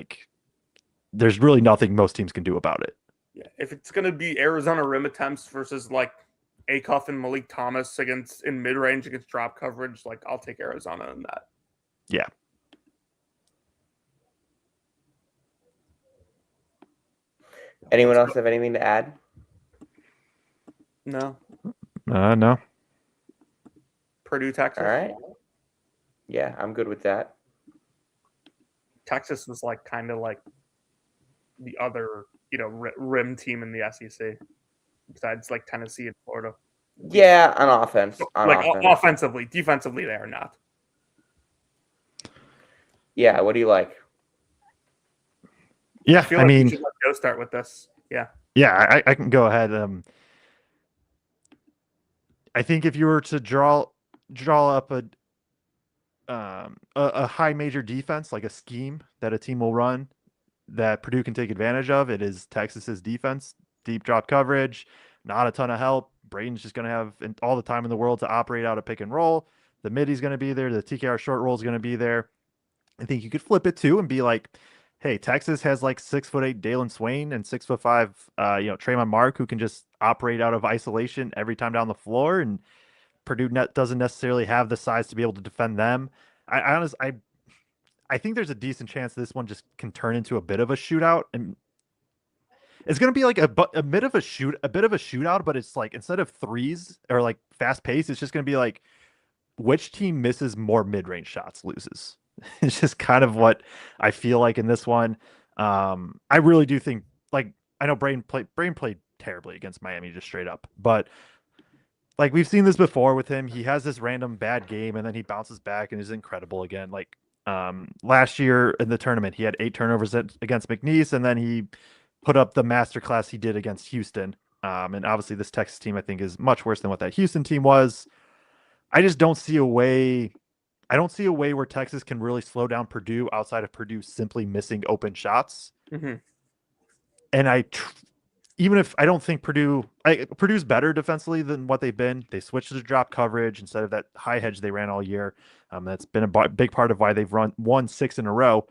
there's really nothing most teams can do about it. Yeah, if it's going to be Arizona rim attempts versus Acuff and Malik Thomas in mid-range against drop coverage, I'll take Arizona in that. Yeah. Anyone else have anything to add? No. No. Purdue, Texas. All right. Yeah, I'm good with that. Texas was kind of the other, rim team in the SEC, besides Tennessee and Florida. Yeah, on offense. Offensively. Defensively, they are not. Yeah, what do you like? Yeah, I mean, we should let Joe start with this. Yeah. Yeah, I can go ahead. I think if you were to draw up a high major defense, like a scheme that a team will run that Purdue can take advantage of, it is Texas's defense. Deep drop coverage, not a ton of help. Braden's just going to have all the time in the world to operate out a pick and roll. The middy's going to be there. The TKR short roll is going to be there. I think you could flip it too and be like, hey, Texas has 6'8" Dalen Swain and 6'5", Trayvon Mark, who can just operate out of isolation every time down the floor, and Purdue doesn't necessarily have the size to be able to defend them. I think there's a decent chance this one just can turn into a bit of a shootout, and it's going to be a bit of a shootout, but it's instead of threes or fast pace, it's just going to be which team misses more mid-range shots loses. It's just kind of what I feel like in this one. I really do think, I know Braden played terribly against Miami, just straight up, but we've seen this before with him. He has this random bad game and then he bounces back and is incredible again. Last year in the tournament, he had 8 turnovers against McNeese, and then he put up the masterclass he did against Houston. And obviously this Texas team I think is much worse than what that Houston team was. I just don't see a way. I don't see a way where Texas can really slow down Purdue outside of Purdue simply missing open shots. Mm-hmm. And even if I don't think Purdue's better defensively than what they've been, they switched to drop coverage instead of that high hedge they ran all year. That's been a big part of why they've won 6 in a row.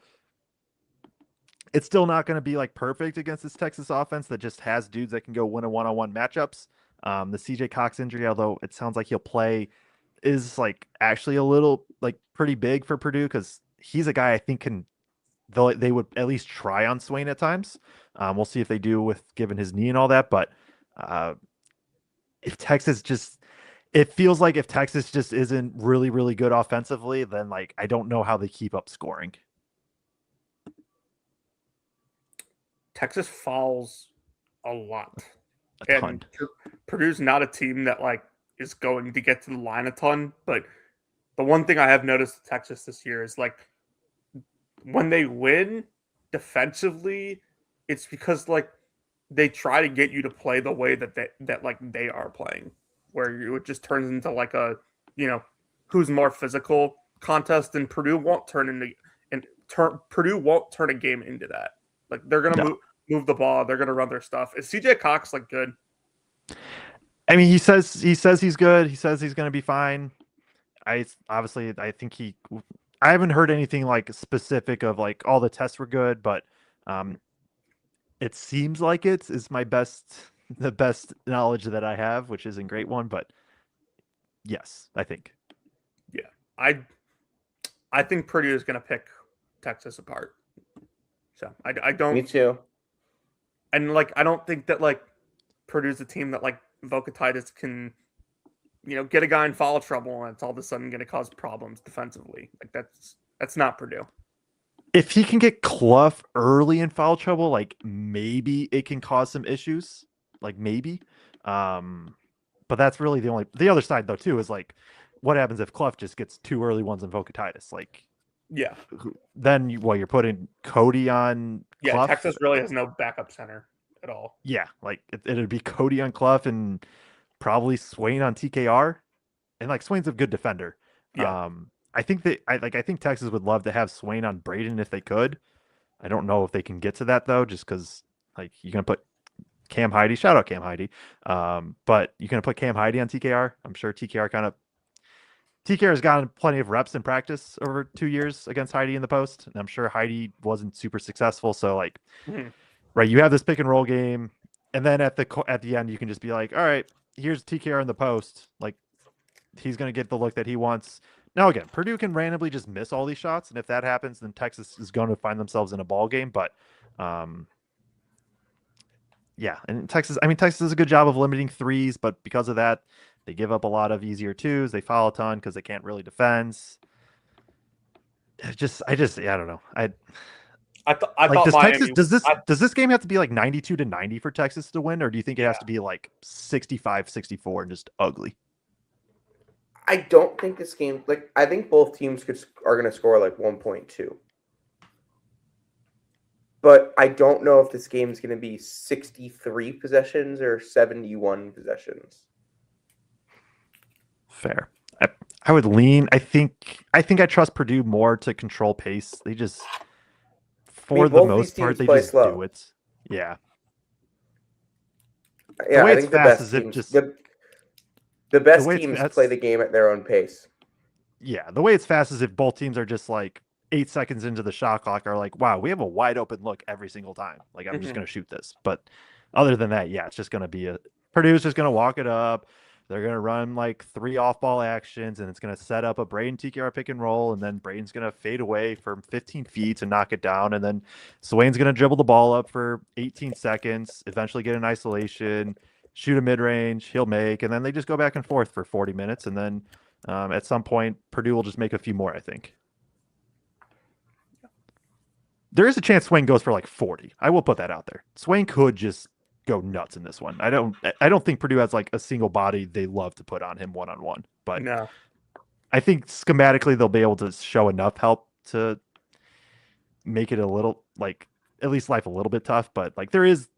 It's still not going to be like perfect against this Texas offense that just has dudes that can go win a one-on-one matchups. The CJ Cox injury, although it sounds like he'll play, is like actually a little like pretty big for Purdue because he's a guy I think they would at least try on Swain at times. We'll see if they do with given his knee and all that. But if Texas it feels like if Texas just isn't really, really good offensively, then like I don't know how they keep up scoring. Texas fouls a lot. A ton. And Purdue's not a team that like is going to get to the line a ton, but the one thing I have noticed with Texas this year is like when they win defensively, it's because like they try to get you to play the way that like they are playing, where it just turns into like a who's more physical contest, and Purdue won't turn a game into that. Like they're gonna move the ball, they're gonna run their stuff. Is CJ Cox like good? I mean, he says he's good. He says he's going to be fine. I think I haven't heard anything like specific of like all the tests were good, but it seems like it is the best knowledge that I have, which isn't a great one, but yes, I think. Yeah, I think Purdue is going to pick Texas apart. So I don't. Me too. And like I don't think that like Purdue's a team that like Vocatitis can, get a guy in foul trouble and it's all of a sudden going to cause problems defensively. Like that's not Purdue. If he can get Clough early in foul trouble, like maybe it can cause some issues. Like maybe. But that's really the other side though too is like what happens if Clough just gets 2 early ones in Vocatitis? Like yeah. Then you're putting Cody on Yeah, Clough? Texas really has no backup center at all. Yeah, like it'd be Cody on Clough and probably Swain on TKR, and like Swain's a good defender. Yeah. I think Texas would love to have Swain on Braden if they could. I don't know if they can get to that though, just because like you're gonna put Cam Heide, shout out Cam Heide, but you're gonna put Cam Heide on TKR. I'm sure TKR has gotten plenty of reps in practice over 2 years against Heide in the post, and I'm sure Heide wasn't super successful. So like. Mm-hmm. Right, you have this pick and roll game, and then at the end you can just be like, all right, here's TKR in the post. Like he's going to get the look that he wants. Now again, Purdue can randomly just miss all these shots, and if that happens, then Texas is going to find themselves in a ball game. But yeah, and Texas does a good job of limiting threes, but because of that, they give up a lot of easier twos. They foul a ton because they can't really defend. I don't know. I thought does this game have to be like 92-90 for Texas to win, or do you think it has to be like 65-64 and just ugly? I don't think this game I think both teams are going to score like 1.2. But I don't know if this game is going to be 63 possessions or 71 possessions. Fair. I would lean. I think I trust Purdue more to control pace. They just for the most part, they just do it. Yeah. Yeah, I think the best teams the best teams play the game at their own pace. Yeah, the way it's fast is if both teams are just like 8 seconds into the shot clock are like, wow, we have a wide open look every single time. Like I'm just going to shoot this. But other than that, yeah, it's just going to be Purdue's just going to walk it up. They're going to run like 3 off-ball actions, and it's going to set up a Braden TKR pick and roll, and then Braden's going to fade away from 15 feet to knock it down, and then Swain's going to dribble the ball up for 18 seconds, eventually get an isolation, shoot a mid-range, he'll make, and then they just go back and forth for 40 minutes, and then at some point, Purdue will just make a few more, I think. There is a chance Swain goes for like 40. I will put that out there. Swain could just go nuts in this one. I don't think Purdue has like a single body they love to put on him one-on-one, but no. I think schematically they'll be able to show enough help to make it a little like at least life a little bit tough, but like there is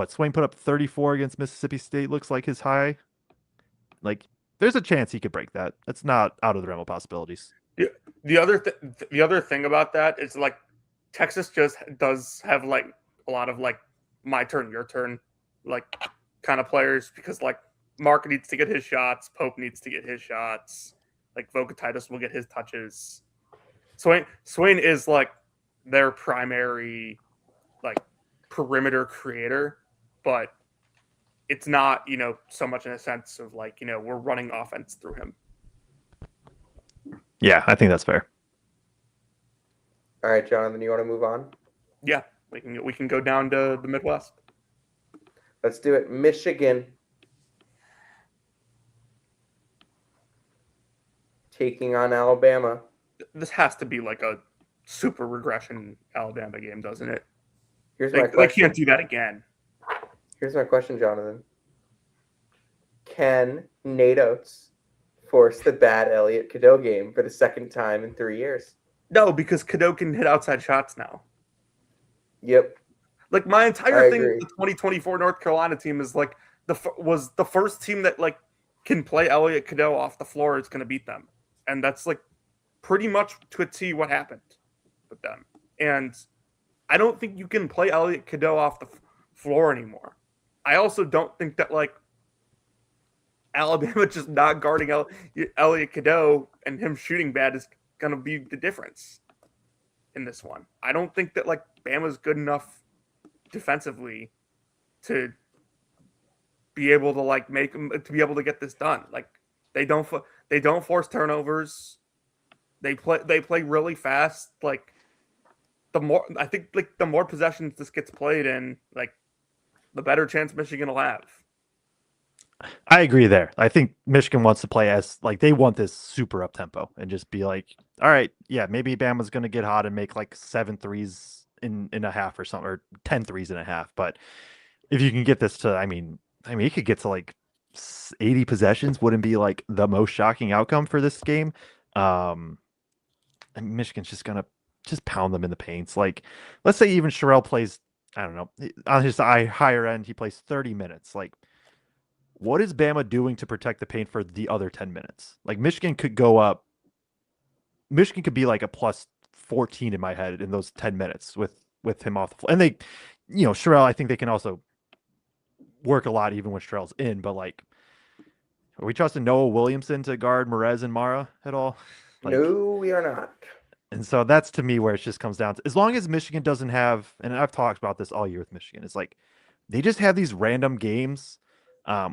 Swain put up 34 against Mississippi State. Looks like his high. Like, there's a chance he could break that. It's not out of the realm of possibilities. The other thing about that is like Texas just does have like a lot of like my turn, your turn, like kind of players because like Mark needs to get his shots, Pope needs to get his shots, like Vokatitis will get his touches. Swain is like their primary like perimeter creator, but it's not, so much in a sense of like, we're running offense through him. Yeah, I think that's fair. All right, Jonathan, you want to move on? Yeah, we can go down to the Midwest. Let's do it. Michigan taking on Alabama. This has to be like a super regression Alabama game, doesn't it? Here's my They question. can't do that again. Here's my question, Jonathan. Can Nate Oates force the bad Elliott Cadeau game for the second time in 3 years? No, because Cadeau can hit outside shots now. Yep. Like my I entire thing agree. with the 2024 North Carolina team is like was the first team that like can play Elliott Cadeau off the floor is going to beat them, and that's like pretty much to a T what happened with them. And I don't think you can play Elliott Cadeau off the floor anymore. I also don't think that like Alabama just not guarding Elliott Cadeau and him shooting bad is going to be the difference in this one. I don't think that like Bama's good enough defensively to be able to like make them to be able to get this done. Like they don't force turnovers. They play really fast. Like the more possessions this gets played in, like the better chance Michigan will have. I agree there. I think Michigan wants to play as like they want this super up tempo and just be like, all right, yeah, maybe Bama's going to get hot and make like 7 threes in a half or something, or 10 threes in a half. But if you can get this to, I mean, you could get to like 80 possessions, wouldn't be like the most shocking outcome for this game. And Michigan's just gonna just pound them in the paints. Like, let's say even Sherrell plays, I don't know, on his higher end, he plays 30 minutes. Like, what is Bama doing to protect the paint for the other 10 minutes? Like, Michigan could go up. Michigan could be like a plus 14 in my head in those 10 minutes with him off the floor. And they, Sherrell, I think they can also work a lot even when Sherrell's in. But like, are we trusting Noah Williamson to guard Merez and Mara at all? Like, No, we are not. And so that's to me where it just comes down to, as long as Michigan doesn't have, and I've talked about this all year with Michigan, it's like they just have these random games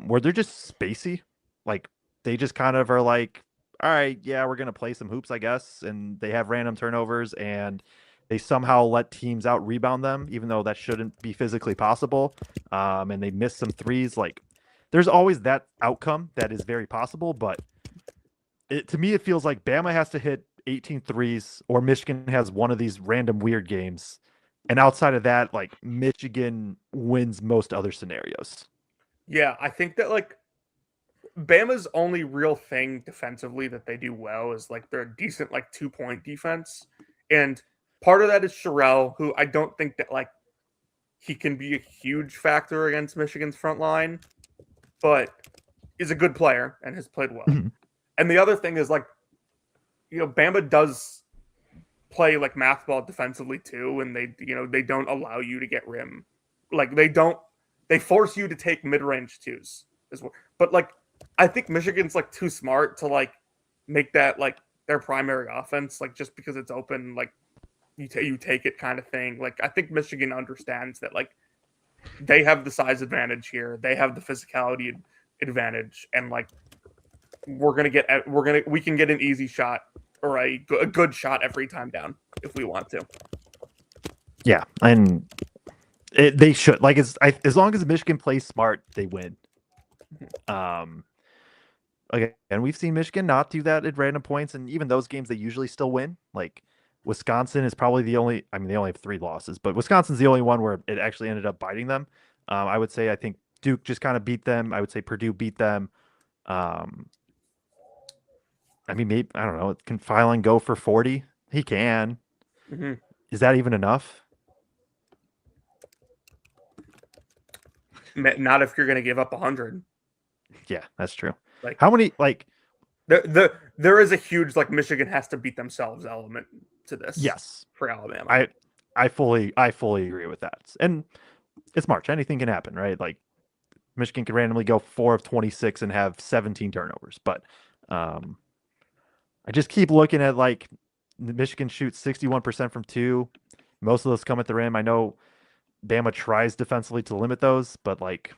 where they're just spacey. Like they just kind of are like, all right, yeah, we're going to play some hoops, I guess. And they have random turnovers and they somehow let teams out rebound them, even though that shouldn't be physically possible. And they miss some threes. Like there's always that outcome that is very possible. But to me, it feels like Bama has to hit 18 threes or Michigan has one of these random weird games. And outside of that, like Michigan wins most other scenarios. Yeah, I think that like Bama's only real thing defensively that they do well is like they're a decent like 2-point defense. And part of that is Sherrell, who I don't think that like he can be a huge factor against Michigan's front line, but is a good player and has played well. Mm-hmm. And the other thing is like, Bama does play like math ball defensively too, and they don't allow you to get rim. Like they force you to take mid-range twos as well. But like I think Michigan's like too smart to like make that like their primary offense, like just because it's open, like you take it kind of thing. Like I think Michigan understands that like they have the size advantage here, they have the physicality advantage, and like we can get an easy shot or a good shot every time down if we want to. Yeah, and they should like as long as Michigan plays smart, they win. Again, and we've seen Michigan not do that at random points, and even those games they usually still win. Like Wisconsin is probably the only. I mean, they only have 3 losses, but Wisconsin's the only one where it actually ended up biting them. I would say I think Duke just kind of beat them. I would say Purdue beat them. I mean, maybe I don't know. Can Phelan go for 40? He can. Mm-hmm. Is that even enough? Not if you're going to give up 100. Yeah, that's true. Like How many there is a huge like Michigan has to beat themselves element to this. yes. For Alabama. I fully agree with that. And it's March. Anything can happen, right? Like Michigan could randomly go 4 of 26 and have 17 turnovers. But I just keep looking at like Michigan shoots 61% from 2. Most of those come at the rim. I know Bama tries defensively to limit those, but like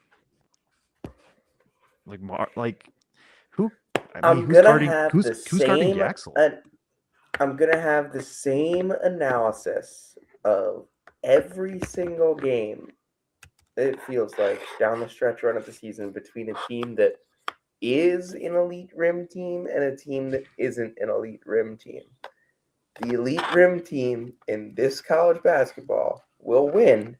who? I mean, who's guarding Jaxel? I'm gonna have the same analysis of every single game. It feels like down the stretch run of the season between a team that is an elite rim team and a team that isn't an elite rim team. The elite rim team in this college basketball will win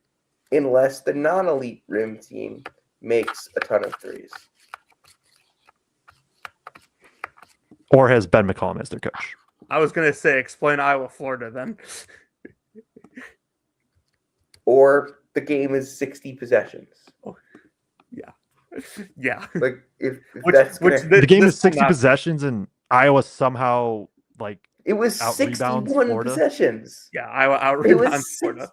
unless the non-elite rim team makes a ton of threes. Or has Ben McCollum as their coach? I was going to say, explain Iowa, Florida then. Or the game is 60 possessions. Oh, yeah. Yeah. Like if the game is 60 possessions and Iowa somehow like it was 61 possessions. Yeah, Iowa out-rebounds Florida.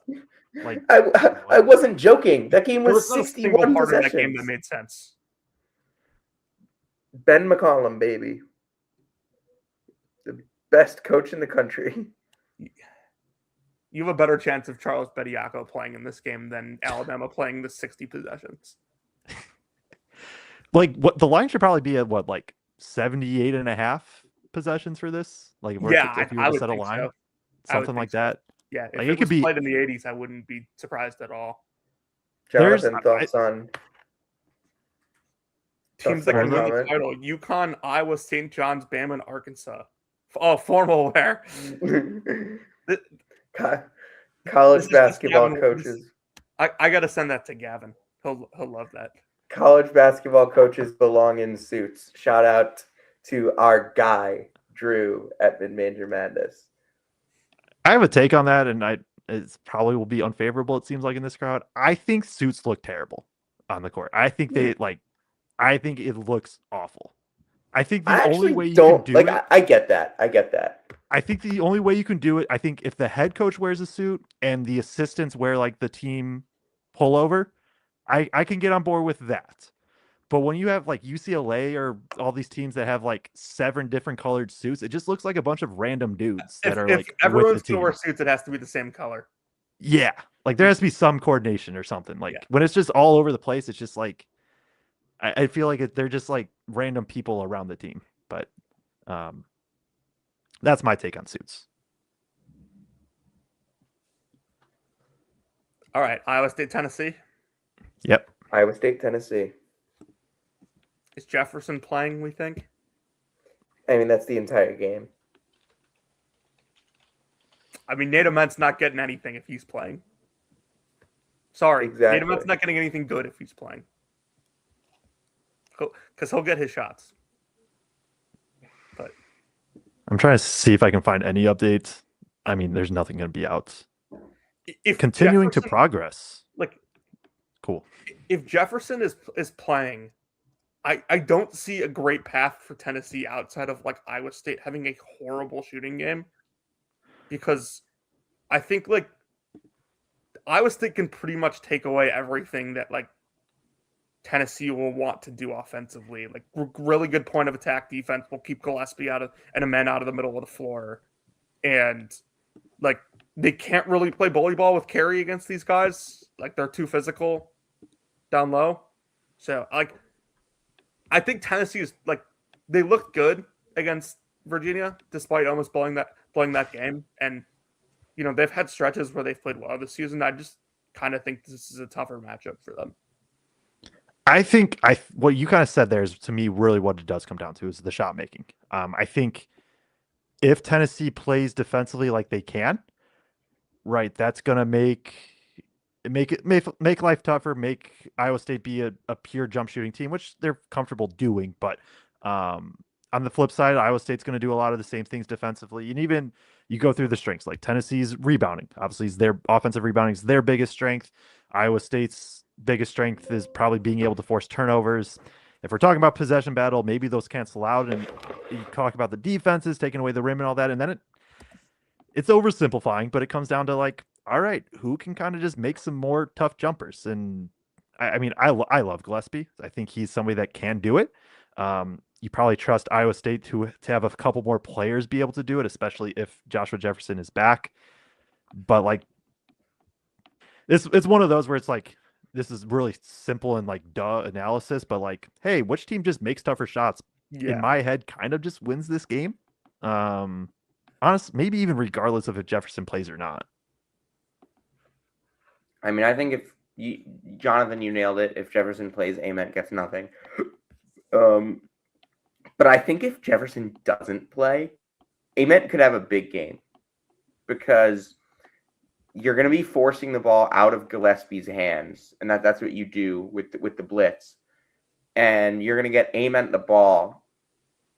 Like I wasn't joking. That game was 61 part possessions. Of that game that made sense. Ben McCollum, baby. The best coach in the country. You have a better chance of Charles Bediako playing in this game than Alabama playing the 60 possessions. Like what the line should probably be at what, like 78.5 possessions for this? Like if you were to set a line, so. Something like that. Yeah, if like, it could be played in the 80s, I wouldn't be surprised at all. Jonathan, thoughts on teams that can win the title: UConn, Iowa, St. John's, Bama, and Arkansas. Oh, formal wear. College basketball coaches. I got to send that to Gavin. He'll love that. College basketball coaches belong in suits. Shout out to our guy Drew at Mid-Major Madness. I have a take on that, and it probably will be unfavorable. It seems like in this crowd, I think suits look terrible on the court. I think I think it looks awful. I think the only way you can do it. I get that. I think the only way you can do it. I think if the head coach wears a suit and the assistants wear like the team pullover, I can get on board with that. But when you have like UCLA or all these teams that have like 7 different colored suits, it just looks like a bunch of random dudes that are like. If everyone's going to wear suits, it has to be the same color. Yeah, like there has to be some coordination or something. Like when it's just all over the place, it's just like I feel like they're just like random people around the team. But that's my take on suits. All right, Iowa State, Tennessee. Yep. Iowa State, Tennessee. Is Jefferson playing, we think? I mean, that's the entire game. I mean, Nate Ament's not getting anything if he's playing. Sorry. Exactly. Nate Ament's not getting anything good if he's playing. Because he'll get his shots. But I'm trying to see if I can find any updates. I mean, there's nothing going to be out. If continuing to progress. Like, cool. If Jefferson is playing, I don't see a great path for Tennessee outside of like Iowa State having a horrible shooting game, because I think like Iowa State can pretty much take away everything that like Tennessee will want to do offensively. Like really good point of attack defense will keep Gillespie out of and a man out of the middle of the floor, and like they can't really play bully ball with Carey against these guys. Like they're too physical down low. So like I think Tennessee is like they looked good against Virginia despite almost blowing that game. And you know, they've had stretches where they've played well this season. I just kind of think this is a tougher matchup for them. I think what you kind of said there is to me really what it does come down to is the shot making. I think if Tennessee plays defensively like they can, right, that's gonna make life tougher, make Iowa State be a pure jump shooting team, which they're comfortable doing. But on the flip side, Iowa State's going to do a lot of the same things defensively. And even you go through the strengths, like Tennessee's rebounding. Obviously, their offensive rebounding is their biggest strength. Iowa State's biggest strength is probably being able to force turnovers. If we're talking about possession battle, maybe those cancel out, and you talk about the defenses taking away the rim and all that, and then it's oversimplifying, but it comes down to like, all right, who can kind of just make some more tough jumpers? And I mean, I love Gillespie. I think he's somebody that can do it. You probably trust Iowa State to have a couple more players be able to do it, especially if Joshua Jefferson is back. But like, it's one of those where it's like, this is really simple and like duh analysis, but like, hey, which team just makes tougher shots? In my head, kind of just wins this game. Maybe even regardless of if Jefferson plays or not. I mean, I think if Jonathan, you nailed it. If Jefferson plays, Ament gets nothing. But I think if Jefferson doesn't play, Ament could have a big game because you're going to be forcing the ball out of Gillespie's hands, and that's what you do with the blitz. And you're going to get Ament the ball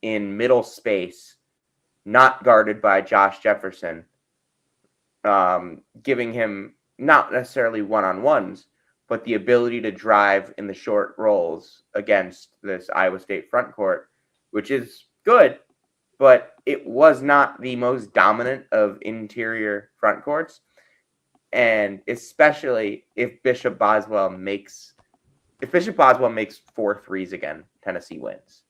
in middle space, not guarded by Josh Jefferson, giving him not necessarily one-on-ones, but the ability to drive in the short rolls against this Iowa State front court, which is good, but it was not the most dominant of interior front courts. And especially if Bishop Boswell makes 4 threes again, Tennessee wins.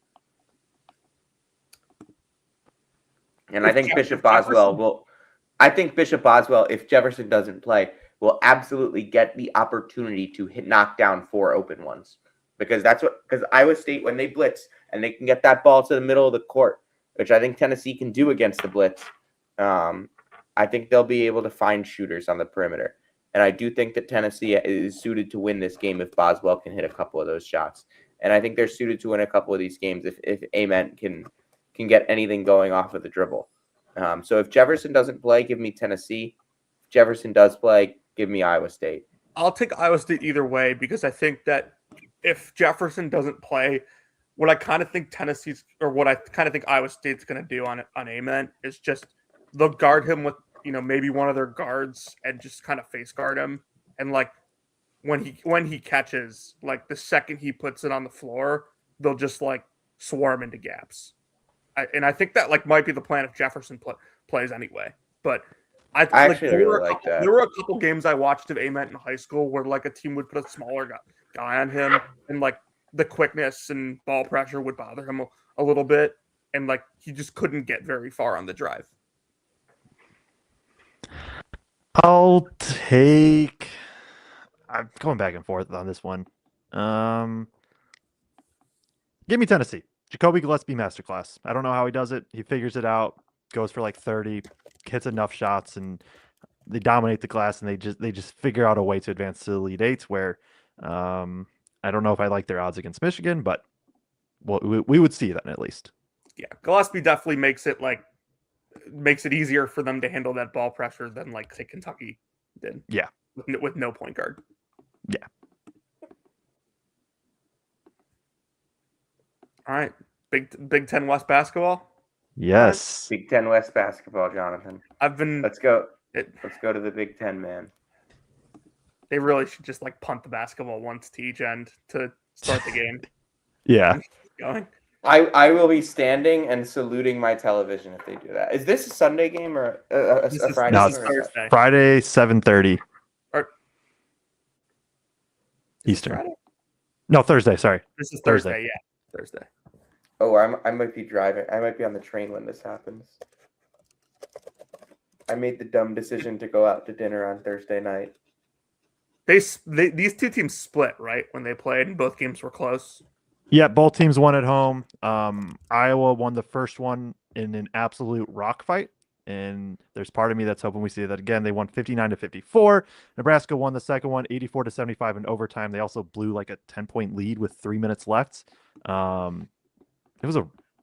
And I think Bishop Boswell, if Jefferson doesn't play, will absolutely get the opportunity to knock down 4 open ones. Because Iowa State, when they blitz and they can get that ball to the middle of the court, which I think Tennessee can do against the blitz, I think they'll be able to find shooters on the perimeter. And I do think that Tennessee is suited to win this game if Boswell can hit a couple of those shots. And I think they're suited to win a couple of these games if Ament can get anything going off of the dribble. So if Jefferson doesn't play, give me Tennessee. If Jefferson does play, give me Iowa State. I'll take Iowa State either way because I think that if Jefferson doesn't play, what I kind of think Iowa State's going to do on Ament is just they'll guard him with maybe one of their guards and just kind of face guard him, and like when he catches, like the second he puts it on the floor, they'll just like swarm into gaps. I think that like might be the plan if Jefferson plays anyway. But I actually really like that. There were a couple games I watched of Ament in high school where like a team would put a smaller guy on him, and like the quickness and ball pressure would bother him a little bit, and like he just couldn't get very far on the drive. I'm going back and forth on this one. Give me Tennessee. Jacoby Gillespie masterclass. I don't know how he does it. He figures it out, goes for like 30, hits enough shots, and they dominate the glass, and they just figure out a way to advance to the Elite Eight where I don't know if I like their odds against Michigan, but we would see that at least. Yeah, Gillespie definitely makes it easier for them to handle that ball pressure than like say Kentucky did. Yeah, with no point guard. Yeah. All right, Big Ten West basketball. Yes, Big Ten West basketball, Jonathan. Let's go to the Big Ten, man. They really should just like punt the basketball once to each end to start the game. Yeah. Going. I will be standing and saluting my television if they do that. Is this a Sunday game or a Friday? No, game? It's Friday, 7:30 Eastern. Friday? No, Thursday. Sorry, this is Thursday. Yeah, Thursday. Oh, I might be driving. I might be on the train when this happens. I made the dumb decision to go out to dinner on Thursday night. These two teams split, right? When they played and both games were close. Yeah, both teams won at home. Iowa won the first one in an absolute rock fight. And there's part of me that's hoping we see that again. They won 59-54. Nebraska won the second one, 84-75 in overtime. They also blew like a 10-point lead with 3 minutes left. I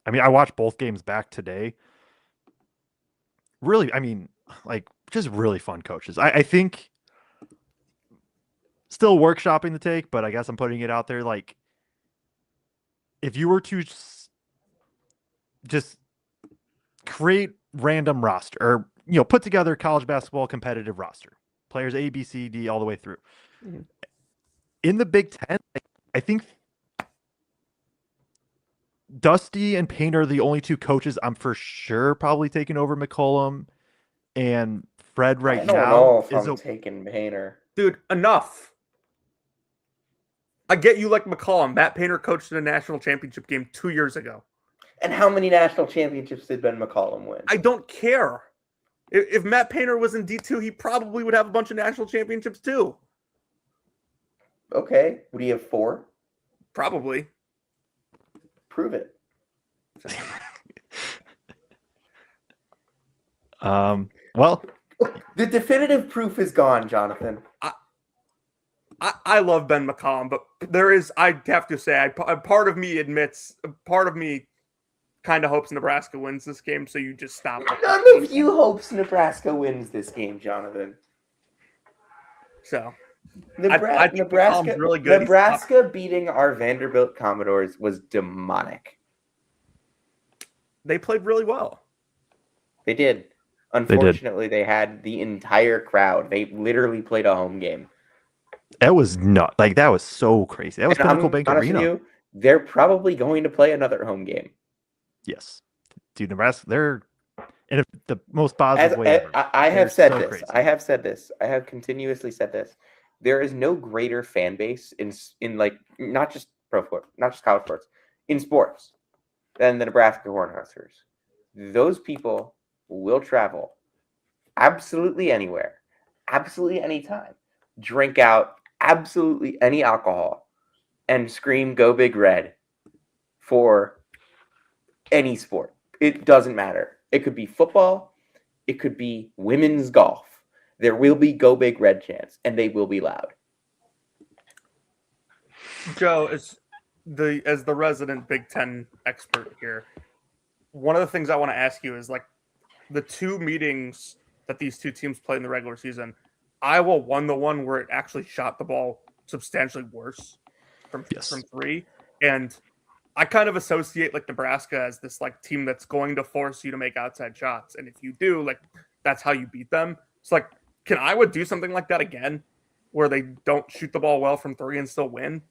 watched both games back today. Really, just really fun coaches. I think still workshopping the take, but I guess I'm putting it out there. Like, if you were to just create random roster or, put together college basketball competitive roster, players A, B, C, D, all the way through. Mm-hmm. in the Big Ten, I think Dusty and Payne are the only two coaches I'm for sure probably taking over McCollum, and Fred right I don't now know if is I'm taking Painter. Dude, enough. I get you like McCollum. Matt Painter coached in a national championship game 2 years ago. And how many national championships did Ben McCollum win? I don't care. If Matt Painter was in D2, he probably would have a bunch of national championships too. Okay. Would he have 4? Probably. Prove it. Well, The definitive proof is gone, Jonathan. I love Ben McCollum, but I have to say, part of me kind of hopes Nebraska wins this game, so you just stop. None of you hopes Nebraska wins this game, Jonathan. So Nebraska, think McCollum's really good. Nebraska beating our Vanderbilt Commodores was demonic. They played really well. They did. Unfortunately, they had the entire crowd. They literally played a home game. that was not like that was so crazy. That was And Pinnacle I'm Bank honest with Arena. you, they're probably going to play another home game. Yes, dude, Nebraska. They're in the most positive way ever. I They're have said so this. crazy. I have said this. I have continuously said this. There is no greater fan base in like not just pro sport, not just college sports, in sports than the Nebraska Cornhuskers. Those people will travel absolutely anywhere, absolutely anytime, drink out absolutely any alcohol, and scream "Go Big Red" for any sport. It doesn't matter. It could be football. It could be women's golf. There will be "Go Big Red" chants, and they will be loud. Joe, as the resident Big Ten expert here, one of the things I want to ask you is like the 2 meetings that these 2 teams played in the regular season. Iowa won the one where it actually shot the ball substantially worse from 3, and I kind of associate like Nebraska as this like team that's going to force you to make outside shots, and if you do, like that's how you beat them. It's like, can Iowa do something like that again, where they don't shoot the ball well from 3 and still win?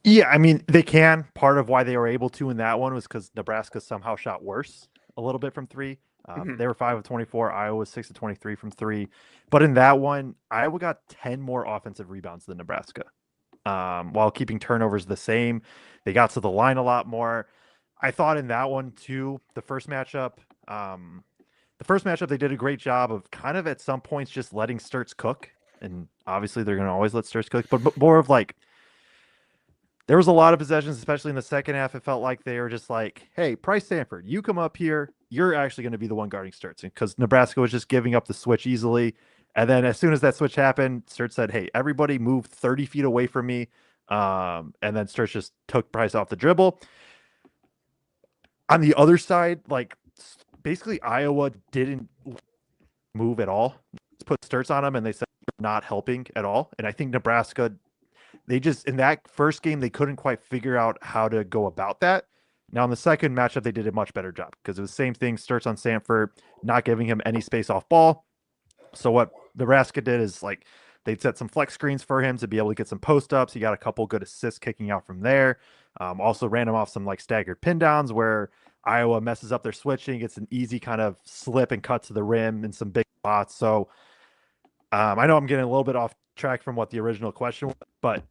Yeah, I mean, they can. Part of why they were able to in that one was because Nebraska somehow shot worse a little bit from 3. They were 5 of 24. Iowa was 6 of 23 from 3. But in that one, Iowa got 10 more offensive rebounds than Nebraska, while keeping turnovers the same. They got to the line a lot more. I thought in that one too, the first matchup, they did a great job of kind of at some points just letting Sturts cook. And obviously they're going to always let Sturts cook, but more of like, there was a lot of possessions, especially in the second half. It felt like they were just like, hey, Price Sanford, you come up here. You're actually going to be the one guarding Sturts, because Nebraska was just giving up the switch easily. And then as soon as that switch happened, Sturts said, hey, everybody move 30 feet away from me. And then Sturts just took Price off the dribble. On the other side, like basically Iowa didn't move at all. Just put Sturts on them, and they said not helping at all. And I think Nebraska, they just, in that first game, they couldn't quite figure out how to go about that. Now in the second matchup, they did a much better job, because it was the same thing. Sturts on Sanford, not giving him any space off ball. So what Nebraska did is like they'd set some flex screens for him to be able to get some post ups. He got a couple good assists kicking out from there. Also ran him off some like staggered pin downs where Iowa messes up their switching. It's an easy kind of slip and cut to the rim in some big spots. So I know I'm getting a little bit off track from what the original question was, but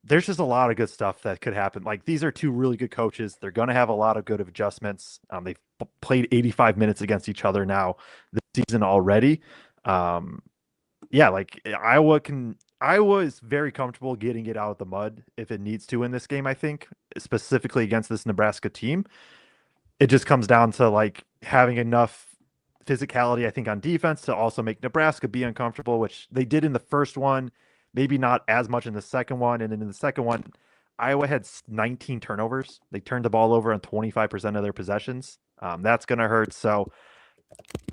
there's just a lot of good stuff that could happen. Like, these are 2 really good coaches. They're going to have a lot of good adjustments. They've played 85 minutes against each other now this season already. Yeah, like Iowa is very comfortable getting it out of the mud if it needs to in this game, I think, specifically against this Nebraska team. It just comes down to like having enough physicality, I think, on defense to also make Nebraska be uncomfortable, which they did in the first one, maybe not as much in the second one. And then in the second one, Iowa had 19 turnovers. They turned the ball over on 25% of their possessions. That's going to hurt. So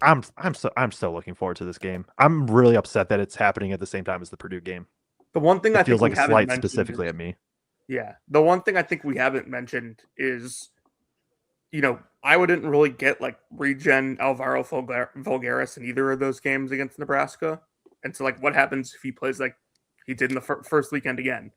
I'm so looking forward to this game. I'm really upset that it's happening at the same time as the Purdue game. The one thing It I feels think like we a slight haven't mentioned specifically at me. Yeah. The one thing I think we haven't mentioned is, Iowa didn't really get like regen Alvaro Vulgaris in either of those games against Nebraska. And so like what happens if he plays like He did in the first weekend again.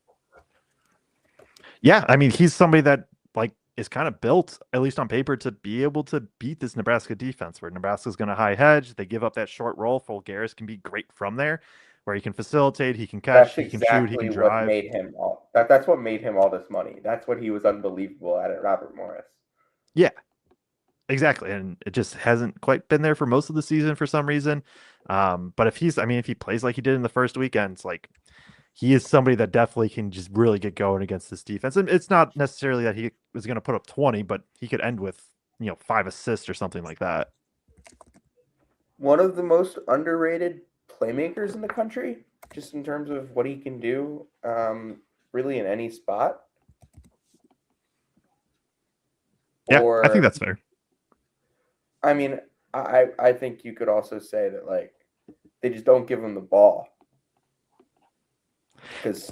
Yeah, I mean, he's somebody that like is kind of built, at least on paper, to be able to beat this Nebraska defense, where Nebraska's going to high hedge. They give up that short roll. Fulgaris can be great from there, where he can facilitate, he can catch, That's he can shoot, he exactly can what drive. made him all. That's what made him all this money. That's what he was unbelievable at Robert Morris. Yeah, exactly. And it just hasn't quite been there for most of the season for some reason. But if he plays like he did in the first weekend, it's like he is somebody that definitely can just really get going against this defense. And it's not necessarily that he was going to put up 20, but he could end with, 5 assists or something like that. One of the most underrated playmakers in the country, just in terms of what he can do, really in any spot. Yeah, I think that's fair. I mean, I think you could also say that like they just don't give him the ball. Because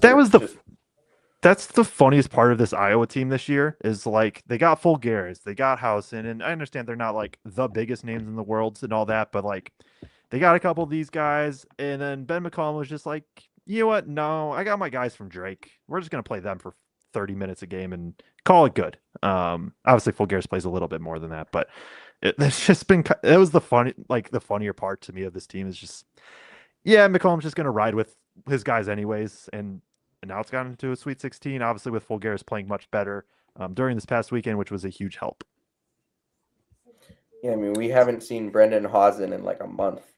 that's the funniest part of this Iowa team this year is like they got Fulgaris, they got Housen, and I understand they're not like the biggest names in the world and all that, but like they got a couple of these guys, and then Ben McCollum was just like, you know what? No, I got my guys from Drake. We're just gonna play them for 30 minutes a game and call it good. Obviously Fulgaris plays a little bit more than that, but it's just been it was the funnier part to me of this team is just McCollum's just gonna ride with his guys anyways, and now it's gotten into a Sweet 16, obviously with Fulgaris playing much better during this past weekend, which was a huge help. Yeah, I mean, we haven't seen Brendan Hausen in like a month.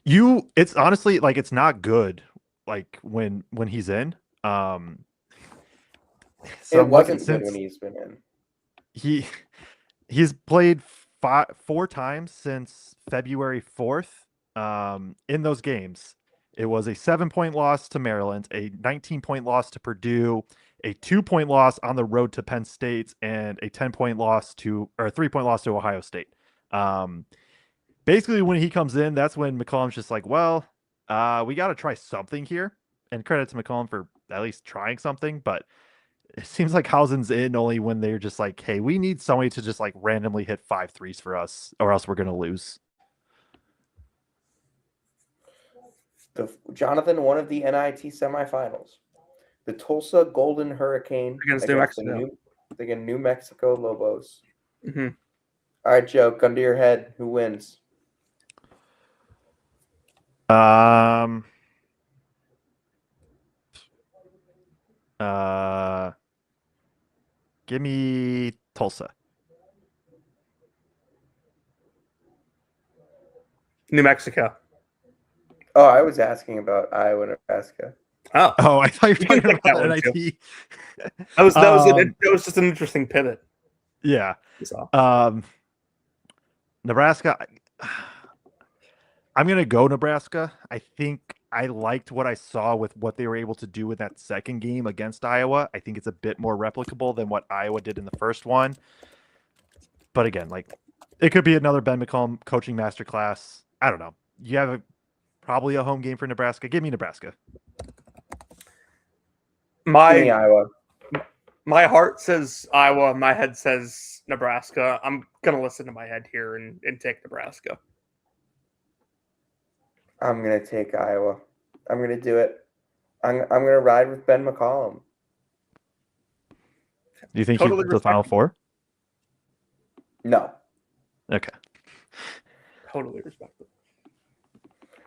It's honestly like it's not good like when he's in. So it wasn't good when he's been in. He's played 4 times since February 4th. In those games, it was a 7-point loss to Maryland, a 19-point loss to Purdue, a 2-point loss on the road to Penn State, and a 3-point loss to Ohio State. Basically, when he comes in, that's when McCollum's just like, well, we got to try something here. And credit to McCollum for at least trying something, but it seems like Hausen's in only when they're just like, hey, we need somebody to just like randomly hit 5 threes for us, or else we're going to lose. Jonathan, one of the NIT semifinals, the Tulsa Golden Hurricane against New Mexico. Against New Mexico Lobos. Mm-hmm. All right, Joe, gun to your head. Who wins? Give me Tulsa. New Mexico. Oh, I was asking about Iowa, Nebraska. Oh, I thought you were talking about that NIT. That was just an interesting pivot. Yeah. So. Nebraska. I'm gonna go Nebraska. I think I liked what I saw with what they were able to do with that second game against Iowa. I think it's a bit more replicable than what Iowa did in the first one. But again, like it could be another Ben McCollum coaching masterclass. I don't know. You have probably a home game for Nebraska. Give me Nebraska. Give me Iowa. My heart says Iowa. My head says Nebraska. I'm gonna listen to my head here and take Nebraska. I'm gonna take Iowa. I'm gonna do it. I'm gonna ride with Ben McCollum. Do you think he went to the Final Four? No. Okay. Totally respectful.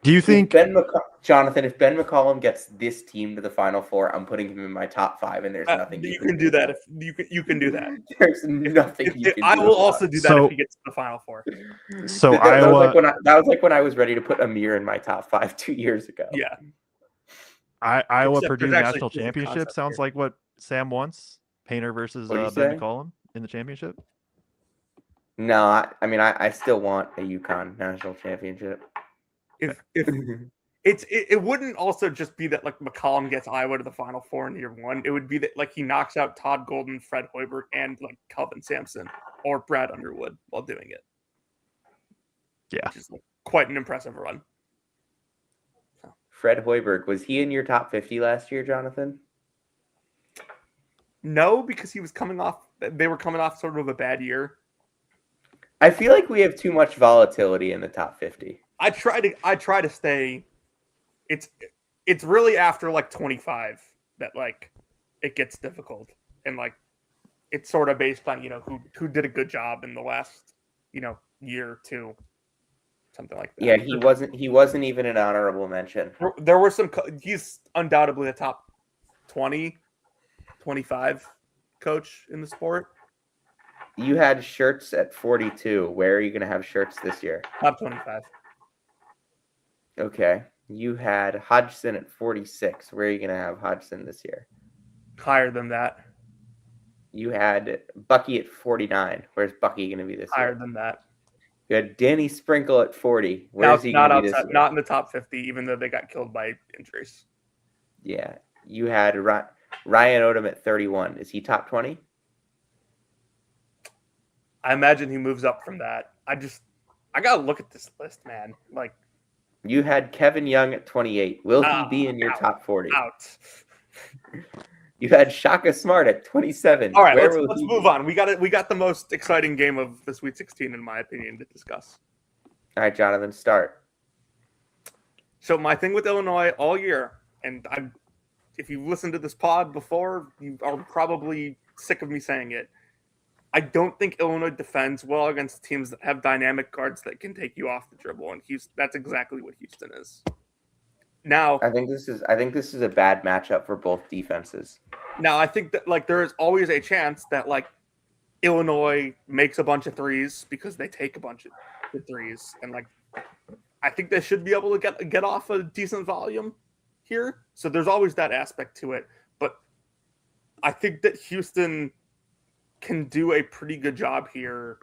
Do you think Jonathan, if Ben McCollum gets this team to the Final Four, I'm putting him in my top 5, and there's nothing you can do that. If you can do that, there's nothing you can do. I will also do that if he gets to the Final Four. So that Iowa, that was like when I was ready to put Amir in my top 5 2 years ago. Yeah. Iowa Except Purdue there's actually national proof of championship concept sounds here. like what Sam wants. Painter versus Ben McCollum in the championship. No, I still want a UConn national championship. If it wouldn't also just be that like McCollum gets Iowa to the Final Four in year 1. It would be that like he knocks out Todd Golden, Fred Hoiberg, and like Calvin Sampson or Brad Underwood while doing it. Yeah, which is like, quite an impressive run. Fred Hoiberg, was he in your top 50 last year, Jonathan? No, because he was coming off. They were coming off sort of a bad year. I feel like we have too much volatility in the top 50. I try to stay. it's really after like 25 that like it gets difficult, and like it's sort of based on who did a good job in the last year or two, something like that. Yeah, he wasn't even an honorable mention. There were some. He's undoubtedly a top 20, 25 coach in the sport. You had shirts at 42. Where are you going to have shirts this year? Top 25. Okay. You had Hodgson at 46. Where are you going to have Hodgson this year? Higher than that. You had Bucky at 49. Where's Bucky going to be this Higher year? than that. You had Danny Sprinkle at 40. Where's he going to be this year? Not in the top 50, even though they got killed by injuries. Yeah. You had Ryan Odom at 31. Is he top 20? I imagine he moves up from that. I gotta look at this list, man. Like, you had Kevin Young at 28. Will he be in your top 40? Out. You had Shaka Smart at 27. All right, let's move on. We got the most exciting game of the Sweet 16, in my opinion, to discuss. All right, Jonathan, start. So my thing with Illinois all year, and if you've listened to this pod before, you are probably sick of me saying it. I don't think Illinois defends well against teams that have dynamic guards that can take you off the dribble, and that's exactly what Houston is. Now, I think this is a bad matchup for both defenses. Now, I think that like there is always a chance that like Illinois makes a bunch of threes because they take a bunch of threes, and like I think they should be able to get off a decent volume here. So there's always that aspect to it, but I think that Houston can do a pretty good job here,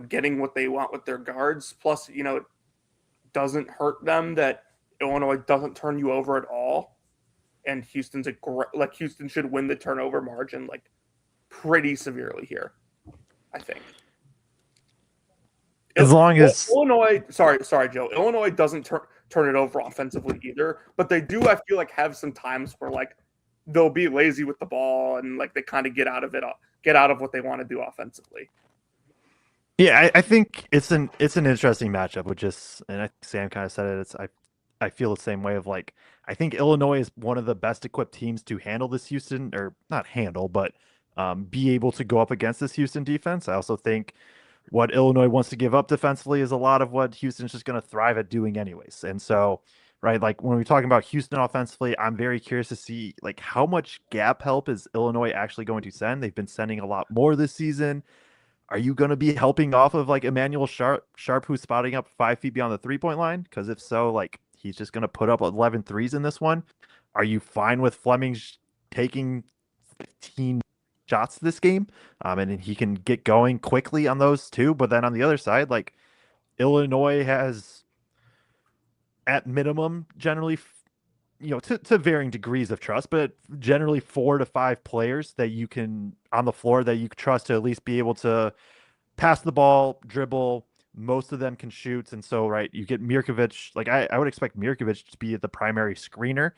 getting what they want with their guards. Plus, it doesn't hurt them that Illinois doesn't turn you over at all. And Houston should win the turnover margin like pretty severely here, I think. As long as Illinois, sorry, Joe. Illinois doesn't turn it over offensively either, but they do, I feel like, have some times where like they'll be lazy with the ball and like they kind of get out of what they want to do offensively. Yeah, I think it's an interesting matchup, and I think Sam kind of said it. I feel the same way of like, I think Illinois is one of the best equipped teams to handle this Houston, or not handle, but be able to go up against this Houston defense. I also think what Illinois wants to give up defensively is a lot of what Houston's just going to thrive at doing anyways. And so, right, like when we're talking about Houston offensively, I'm very curious to see like how much gap help is Illinois actually going to send. They've been sending a lot more this season. Are you going to be helping off of like Emmanuel Sharp who's spotting up 5 feet beyond the 3-point line? Because if so, like he's just going to put up 11 threes in this one. Are you fine with Fleming taking 15 shots this game? And he can get going quickly on those too. But then on the other side, like Illinois has at minimum generally, to varying degrees of trust, but generally 4 to 5 players that you can on the floor that you trust to at least be able to pass the ball, dribble. Most of them can shoot. And so, right, you get Mirkovic. Like I would expect Mirkovic to be the primary screener,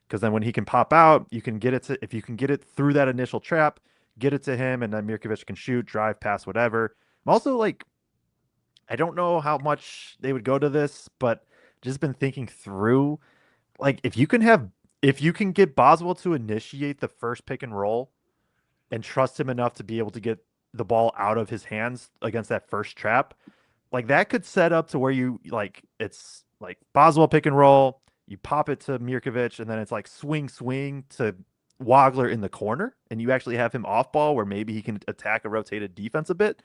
because then when he can pop out, if you can get it through that initial trap, get it to him, and then Mirkovic can shoot, drive, pass, whatever. I'm also like, I don't know how much they would go to this, but just been thinking through, like if you can get Boswell to initiate the first pick and roll and trust him enough to be able to get the ball out of his hands against that first trap, like that could set up to where it's like Boswell pick and roll, you pop it to Mirkovic, and then it's like swing to Wagler in the corner, and you actually have him off ball where maybe he can attack a rotated defense a bit.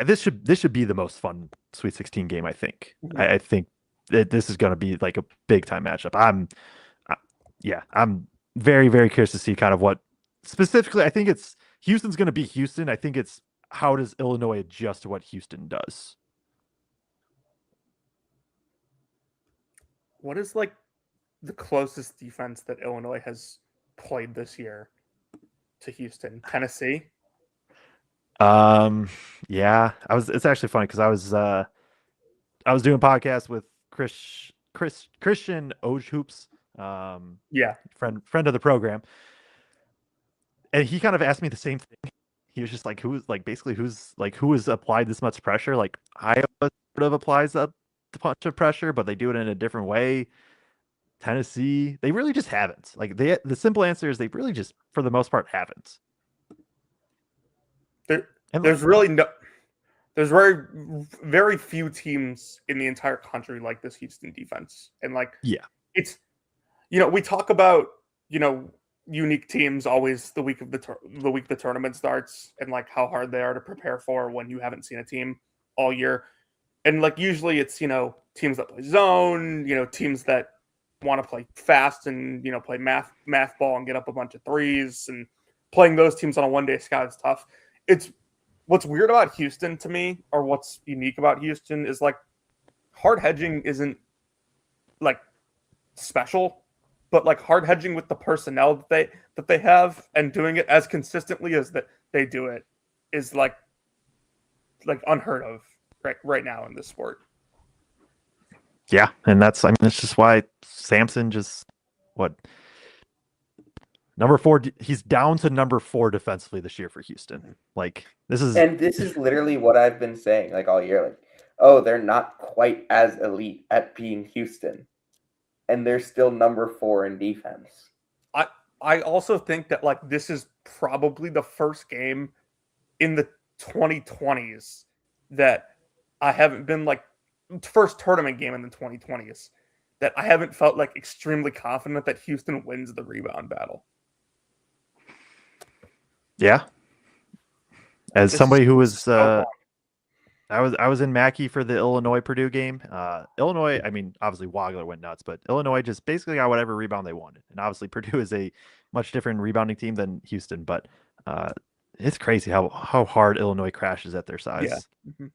This should be the most fun Sweet 16 game, I think. Mm-hmm. I think that this is going to be like a big time matchup. I'm very, very curious to see kind of what specifically. I think it's Houston's going to be Houston. I think it's how does Illinois adjust to what Houston does. What is like the closest defense that Illinois has played this year to Houston? Tennessee? Yeah, it's actually funny because I was doing a podcast with Christian Oj Hoops, friend of the program, and he kind of asked me the same thing. He was just like, who has applied this much pressure? Like Iowa sort of applies a bunch of pressure, but they do it in a different way. Tennessee, they really just haven't. Like the simple answer is they really just, for the most part, haven't. There's really no. There's very few teams in the entire country like this Houston defense, and like it's we talk about unique teams always the week the tournament starts, and like how hard they are to prepare for when you haven't seen a team all year, and like usually it's teams that play zone, teams that want to play fast and play math ball and get up a bunch of threes, and playing those teams on a one-day scout is tough. It's what's weird about Houston to me, or what's unique about Houston, is like hard hedging isn't like special, but like hard hedging with the personnel that they have and doing it as consistently as that they do it is like unheard of right now in this sport. Yeah, and that's it's just why Samson just number 4. He's down to number 4 defensively this year for Houston. Like this is literally what I've been saying like all year. Like, oh, they're not quite as elite at being Houston, and they're still number 4 in defense. I also think that like this is probably the first game in the 2020s that I haven't been like first tournament game in the 2020s that I haven't felt like extremely confident that Houston wins the rebound battle. Yeah. As somebody who was I was in Mackey for the Illinois Purdue game. Illinois, I mean, obviously Wagler went nuts, but Illinois just basically got whatever rebound they wanted. And obviously Purdue is a much different rebounding team than Houston, but it's crazy how hard Illinois crashes at their size. Yeah. Mm-hmm.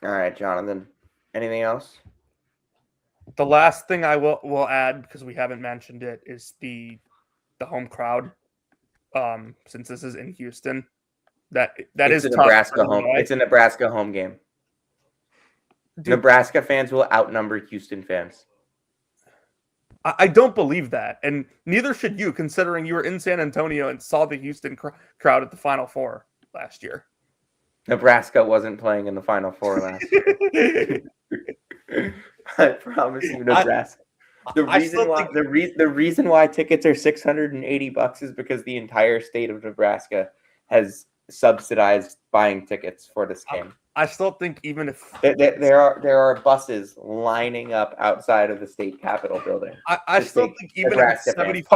All right, Jonathan. Anything else? The last thing I will add, because we haven't mentioned it, is the home crowd. Since this is in Houston, that is a tough Nebraska home. It's a Nebraska home game. Nebraska fans will outnumber Houston fans. I don't believe that, and neither should you, considering you were in San Antonio and saw the Houston crowd at the Final Four last year. Nebraska wasn't playing in the Final Four last year. I promise you, Nebraska. The reason why tickets are $680 is because the entire state of Nebraska has subsidized buying tickets for this game. I still think even if there are buses lining up outside of the state capitol building. I still think even Nebraska if it's 75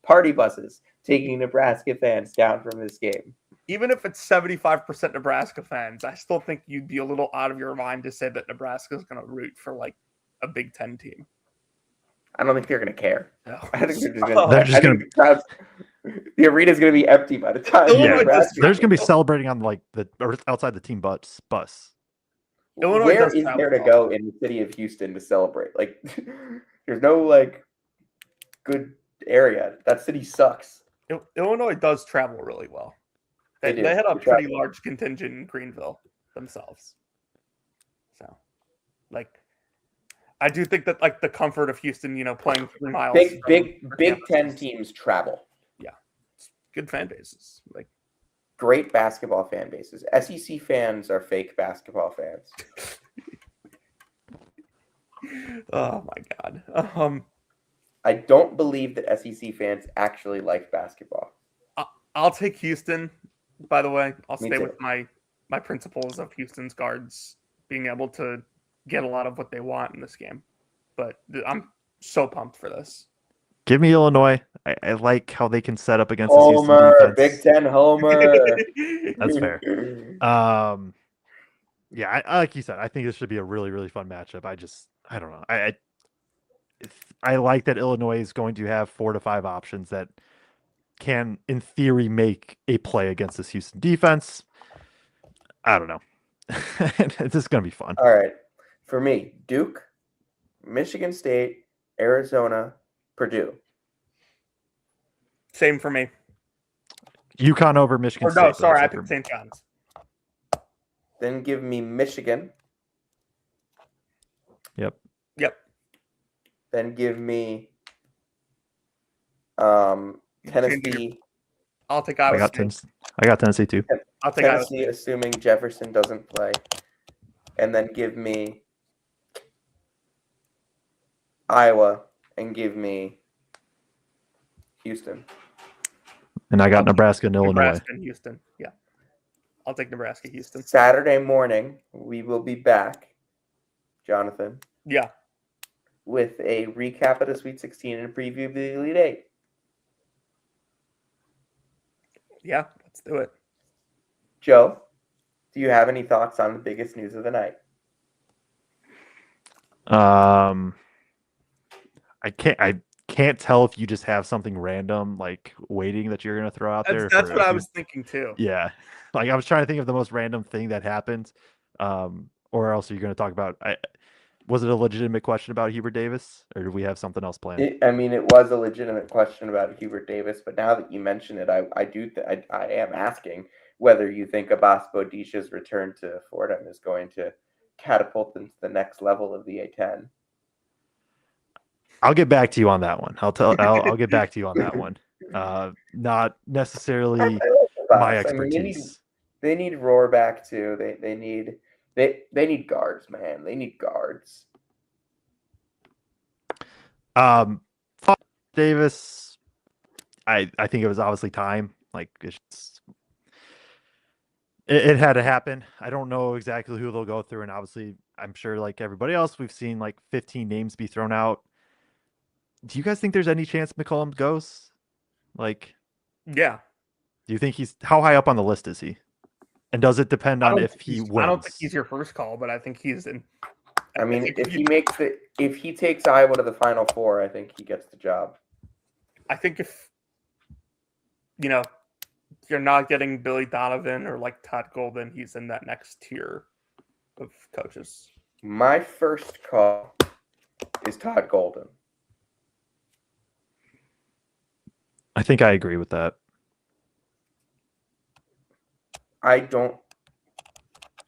party buses taking Nebraska fans down from this game. Even if it's 75% Nebraska fans, I still think you'd be a little out of your mind to say that Nebraska is going to root for like a Big Ten team. I don't think they're going to care. No. I think they're just going to. The arena's going to be empty by the time. Yeah, there's going to be celebrating on like or outside the team bus. Illinois Where is there to go in the city of Houston to celebrate? Like, there's no like good area. That city sucks. Illinois does travel really well. They had a pretty large contingent in Greenville themselves. So, like, I do think that like the comfort of Houston, playing 3 miles. Big Ten teams travel. Yeah, it's good fan bases. Like great basketball fan bases. SEC fans are fake basketball fans. Oh my God. I don't believe that SEC fans actually like basketball. I'll take Houston. By the way, I'll Me stay too. with my principles of Houston's guards being able to get a lot of what they want in this game. But I'm so pumped for this. Give me Illinois. I like how they can set up against Homer, the Houston defense. Big Ten Homer. That's fair. Yeah, I like you said, I think this should be a really, really fun matchup. I don't know. I like that Illinois is going to have 4 to 5 options that can, in theory, make a play against this Houston defense. I don't know. It's just going to be fun. All right. For me, Duke, Michigan State, Arizona, Purdue. Same for me. UConn over Michigan State. No, sorry, I picked St. John's. Then give me Michigan. Yep. Then give me Tennessee. I'll take Iowa State. I got Tennessee too. I'll take Tennessee, Iowa State. assuming Jefferson doesn't play. And then give me Iowa and give me Houston. And I got Nebraska and Illinois. Nebraska and Houston. Yeah. I'll take Nebraska, Houston. Saturday morning, we will be back, Jonathan, Yeah. with a recap of the Sweet 16 and a preview of the Elite Eight. Yeah, let's do it. Joe, do you have any thoughts on the biggest news of the night? I can't tell if you just have something random like waiting that you're gonna throw out there. That's or what if I you- was thinking too. Yeah, like I was trying to think of the most random thing that happened, or else you're gonna talk about. Was it a legitimate question about Hubert Davis, or did we have something else planned? It was a legitimate question about Hubert Davis, but now that you mention it, I am asking whether you think Abbas Bodisha's return to Fordham is going to catapult them to the next level of the A10. I'll get back to you on that one. I'll get back to you on that one. Not necessarily my expertise. They need Rohrback too. They need guards, man. They need guards. Davis, I think it was obviously time. Like it had to happen. I don't know exactly who they'll go through, and obviously, I'm sure like everybody else, we've seen like 15 names be thrown out. Do you guys think there's any chance McCollum goes? Like, Yeah. do you think how high up on the list is he? And does it depend on if he wins? I don't think he's your first call, but I think he's in. I mean, if he takes Iowa to the Final Four, I think he gets the job. I think if you're not getting Billy Donovan or like Todd Golden, he's in that next tier of coaches. My first call is Todd Golden. I think I agree with that. I don't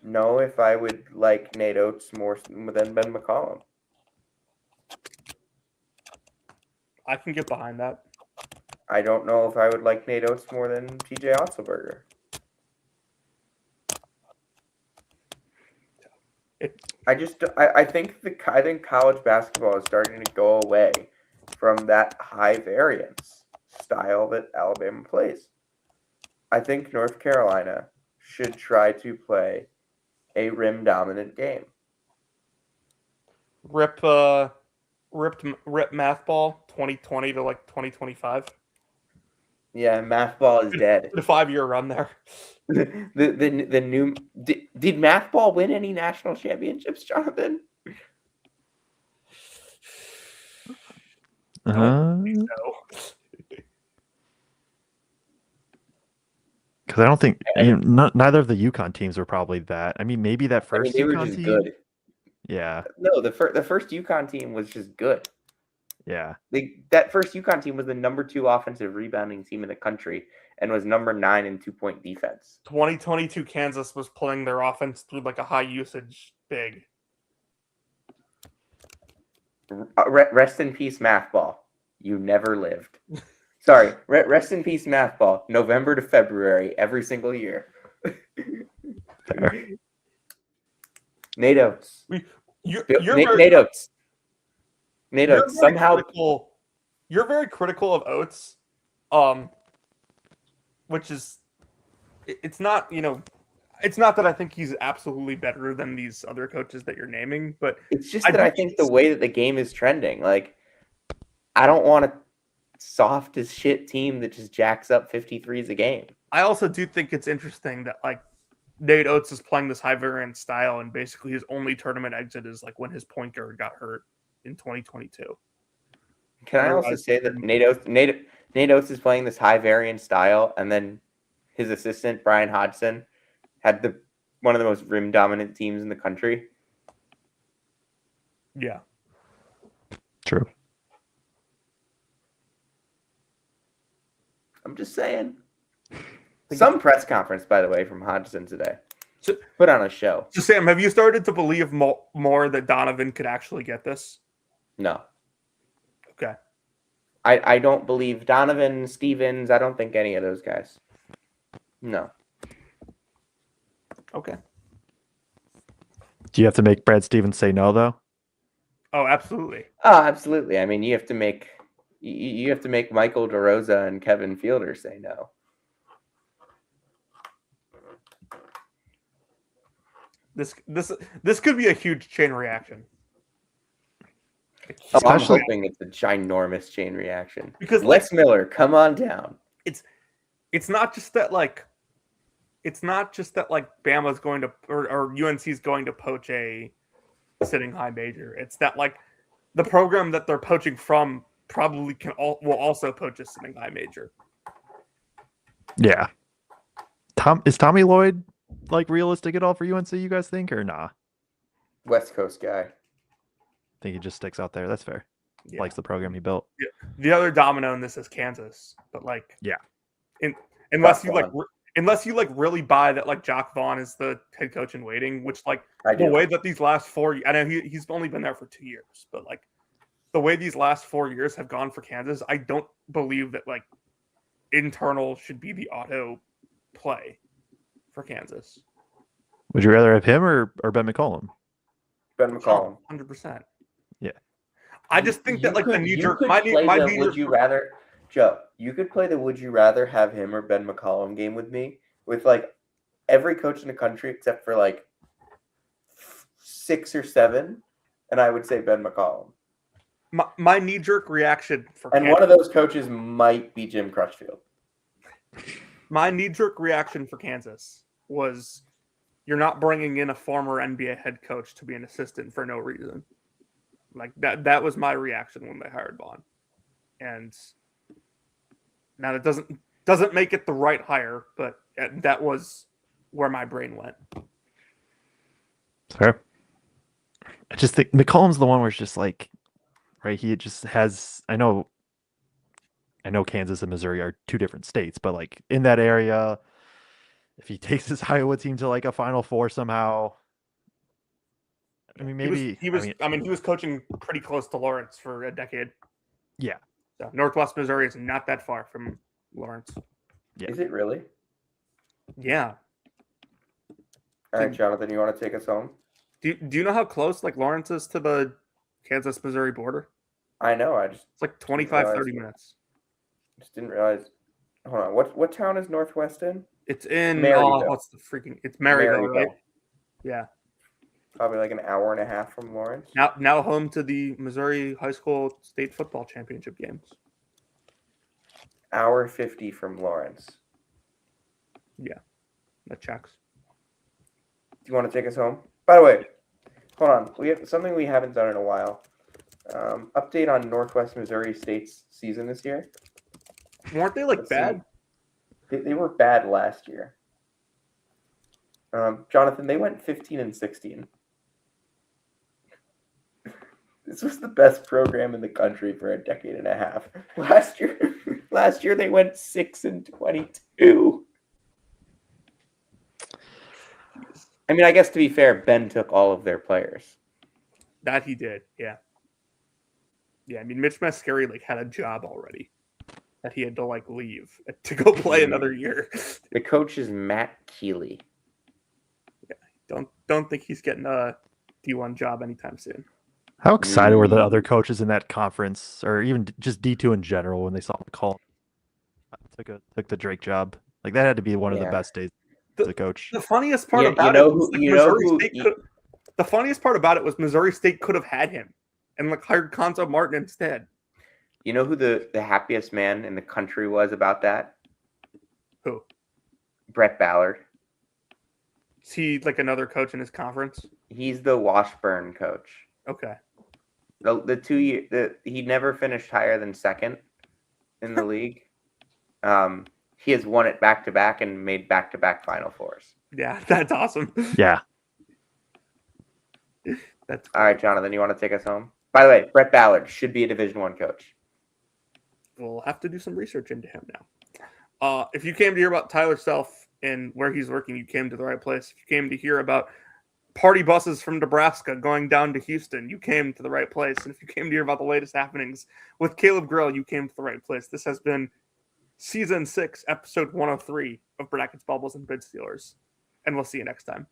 know if I would like Nate Oates more than Ben McCollum. I can get behind that. I don't know if I would like Nate Oates more than TJ Otzelberger. I think college basketball is starting to go away from that high variance style that Alabama plays. I think North Carolina should try to play a rim dominant game. Rip math ball 2020 to like 2025. Yeah, math ball is dead. The 5-year run there. The new did math ball win any national championships, Jonathan? No. Because I don't think neither of the UConn teams were probably that. I mean, maybe that first they were UConn just team. good. Yeah, No, the first UConn team was just good. yeah. That first UConn team was the number 2 offensive rebounding team in the country and was number 9 in 2-point defense. 2022 Kansas was playing their offense through like a high usage big. Rest in peace, math ball. You never lived. Sorry, rest in peace, math ball. November to February, every single year. Nate Oates. Nate Oates. Nate Oates. Somehow. You're very critical of Oates, which is, it's not, it's not that I think he's absolutely better than these other coaches that you're naming, but it's just that I think the way that the game is trending, like, I don't want a soft as shit team that just jacks up 53s a game. I also do think it's interesting that like Nate Oates is playing this high variance style, and basically his only tournament exit is like when his point guard got hurt in 2022. Can I also say that Nate Oates is playing this high variance style, and then his assistant Brian Hodgson had one of the most rim dominant teams in the country. Yeah, true. I'm just saying. Some press conference, by the way, from Hodgson today. So, put on a show. So, Sam, have you started to believe more that Donovan could actually get this? No. Okay. I don't believe Donovan, Stevens. I don't think any of those guys. No. Okay. Do you have to make Brad Stevens say no, though? Oh, absolutely. Oh, absolutely. I mean, you have to make Michael DeRosa and Kevin Fielder say no. This could be a huge chain reaction. Oh, I'm Especially- hoping it's a ginormous chain reaction. Because, Wes Miller, come on down. It's not just that Bama's going to or UNC's going to poach a sitting high major. It's that like the program that they're poaching from probably will also poach a sitting high major. Yeah. Is Tommy Lloyd like realistic at all for UNC, you guys think, or nah? West Coast guy. Think he just sticks out there. That's fair. Yeah. Likes the program he built. The other domino in this is Kansas, but like Yeah. unless Jock you really buy that like Jock Vaughn is the head coach in waiting, which like I the do. way that these last 4 I know he's only been there for 2 years, but like the way these last 4 years have gone for Kansas, I don't believe that like internal should be the auto play for Kansas. Would you rather have him or Ben McCollum? Ben McCollum. 100%. Yeah. I just think that like the knee jerk. Would you rather, Joe? You could play the Would you rather have him or Ben McCollum game with me, with like every coach in the country except for like 6 or 7, and I would say Ben McCollum. My knee jerk reaction for And Kansas, one of those coaches might be Jim Crutchfield. my knee jerk reaction for Kansas was, you're not bringing in a former NBA head coach to be an assistant for no reason. Like that was my reaction when they hired Vaughn. And now that doesn't make it the right hire, but that was where my brain went. Fair. I just think McCollum's the one where it's just like, right? He just has. I know Kansas and Missouri are 2 different states, but like in that area, if he takes his Iowa team to like a Final Four somehow, I mean, maybe he was coaching pretty close to Lawrence for a decade. Yeah. So Northwest Missouri is not that far from Lawrence. Yeah. Is it really? Yeah. All right, Jonathan, you want to take us home? Do you know how close like Lawrence is to the Kansas Missouri border? I know. It's like 25, 30 minutes. Just didn't realize. Hold on. What town is Northwest in? It's in Maryville. it's Maryville, right? Yeah. Probably like an hour and a half from Lawrence. Now home to the Missouri High School State Football Championship games. Hour 50 from Lawrence. Yeah. That checks. Do you want to take us home? By the way, hold on. We have something we haven't done in a while. Update on Northwest Missouri State's season this year. Weren't they like Let's bad? They were bad last year. Jonathan, they went 15-16. This was the best program in the country for a decade and a half. Last year they went 6-22. I mean, I guess to be fair, Ben took all of their players. That he did, yeah. Yeah, I mean, Mitch Mascari like had a job already that he had to like leave to go play another year. The coach is Matt Keeley. Don't think he's getting a D1 job anytime soon. How excited were the other coaches in that conference, or even just D2 in general, when they saw the call? Took the Drake job. Like that had to be one of the best days as a coach. The funniest part about it was the funniest part about it was Missouri State could have had him and like hired Conzo Martin instead. You know who the happiest man in the country was about that? Who? Brett Ballard. Is he like another coach in his conference? He's the Washburn coach. Okay. The 2 year he never finished higher than second in the league. He has won it back to back and made back to back Final Fours. Yeah, that's awesome. Yeah. That's all right, Jonathan. You want to take us home? By the way, Brett Ballard should be a Division I coach. We'll have to do some research into him now. If you came to hear about Tyler Self and where he's working, you came to the right place. If you came to hear about party buses from Nebraska going down to Houston, you came to the right place. And if you came to hear about the latest happenings with Caleb Grill, you came to the right place. This has been Season 6, Episode 103 of Brackets, Bubbles, and Bid Stealers. And we'll see you next time.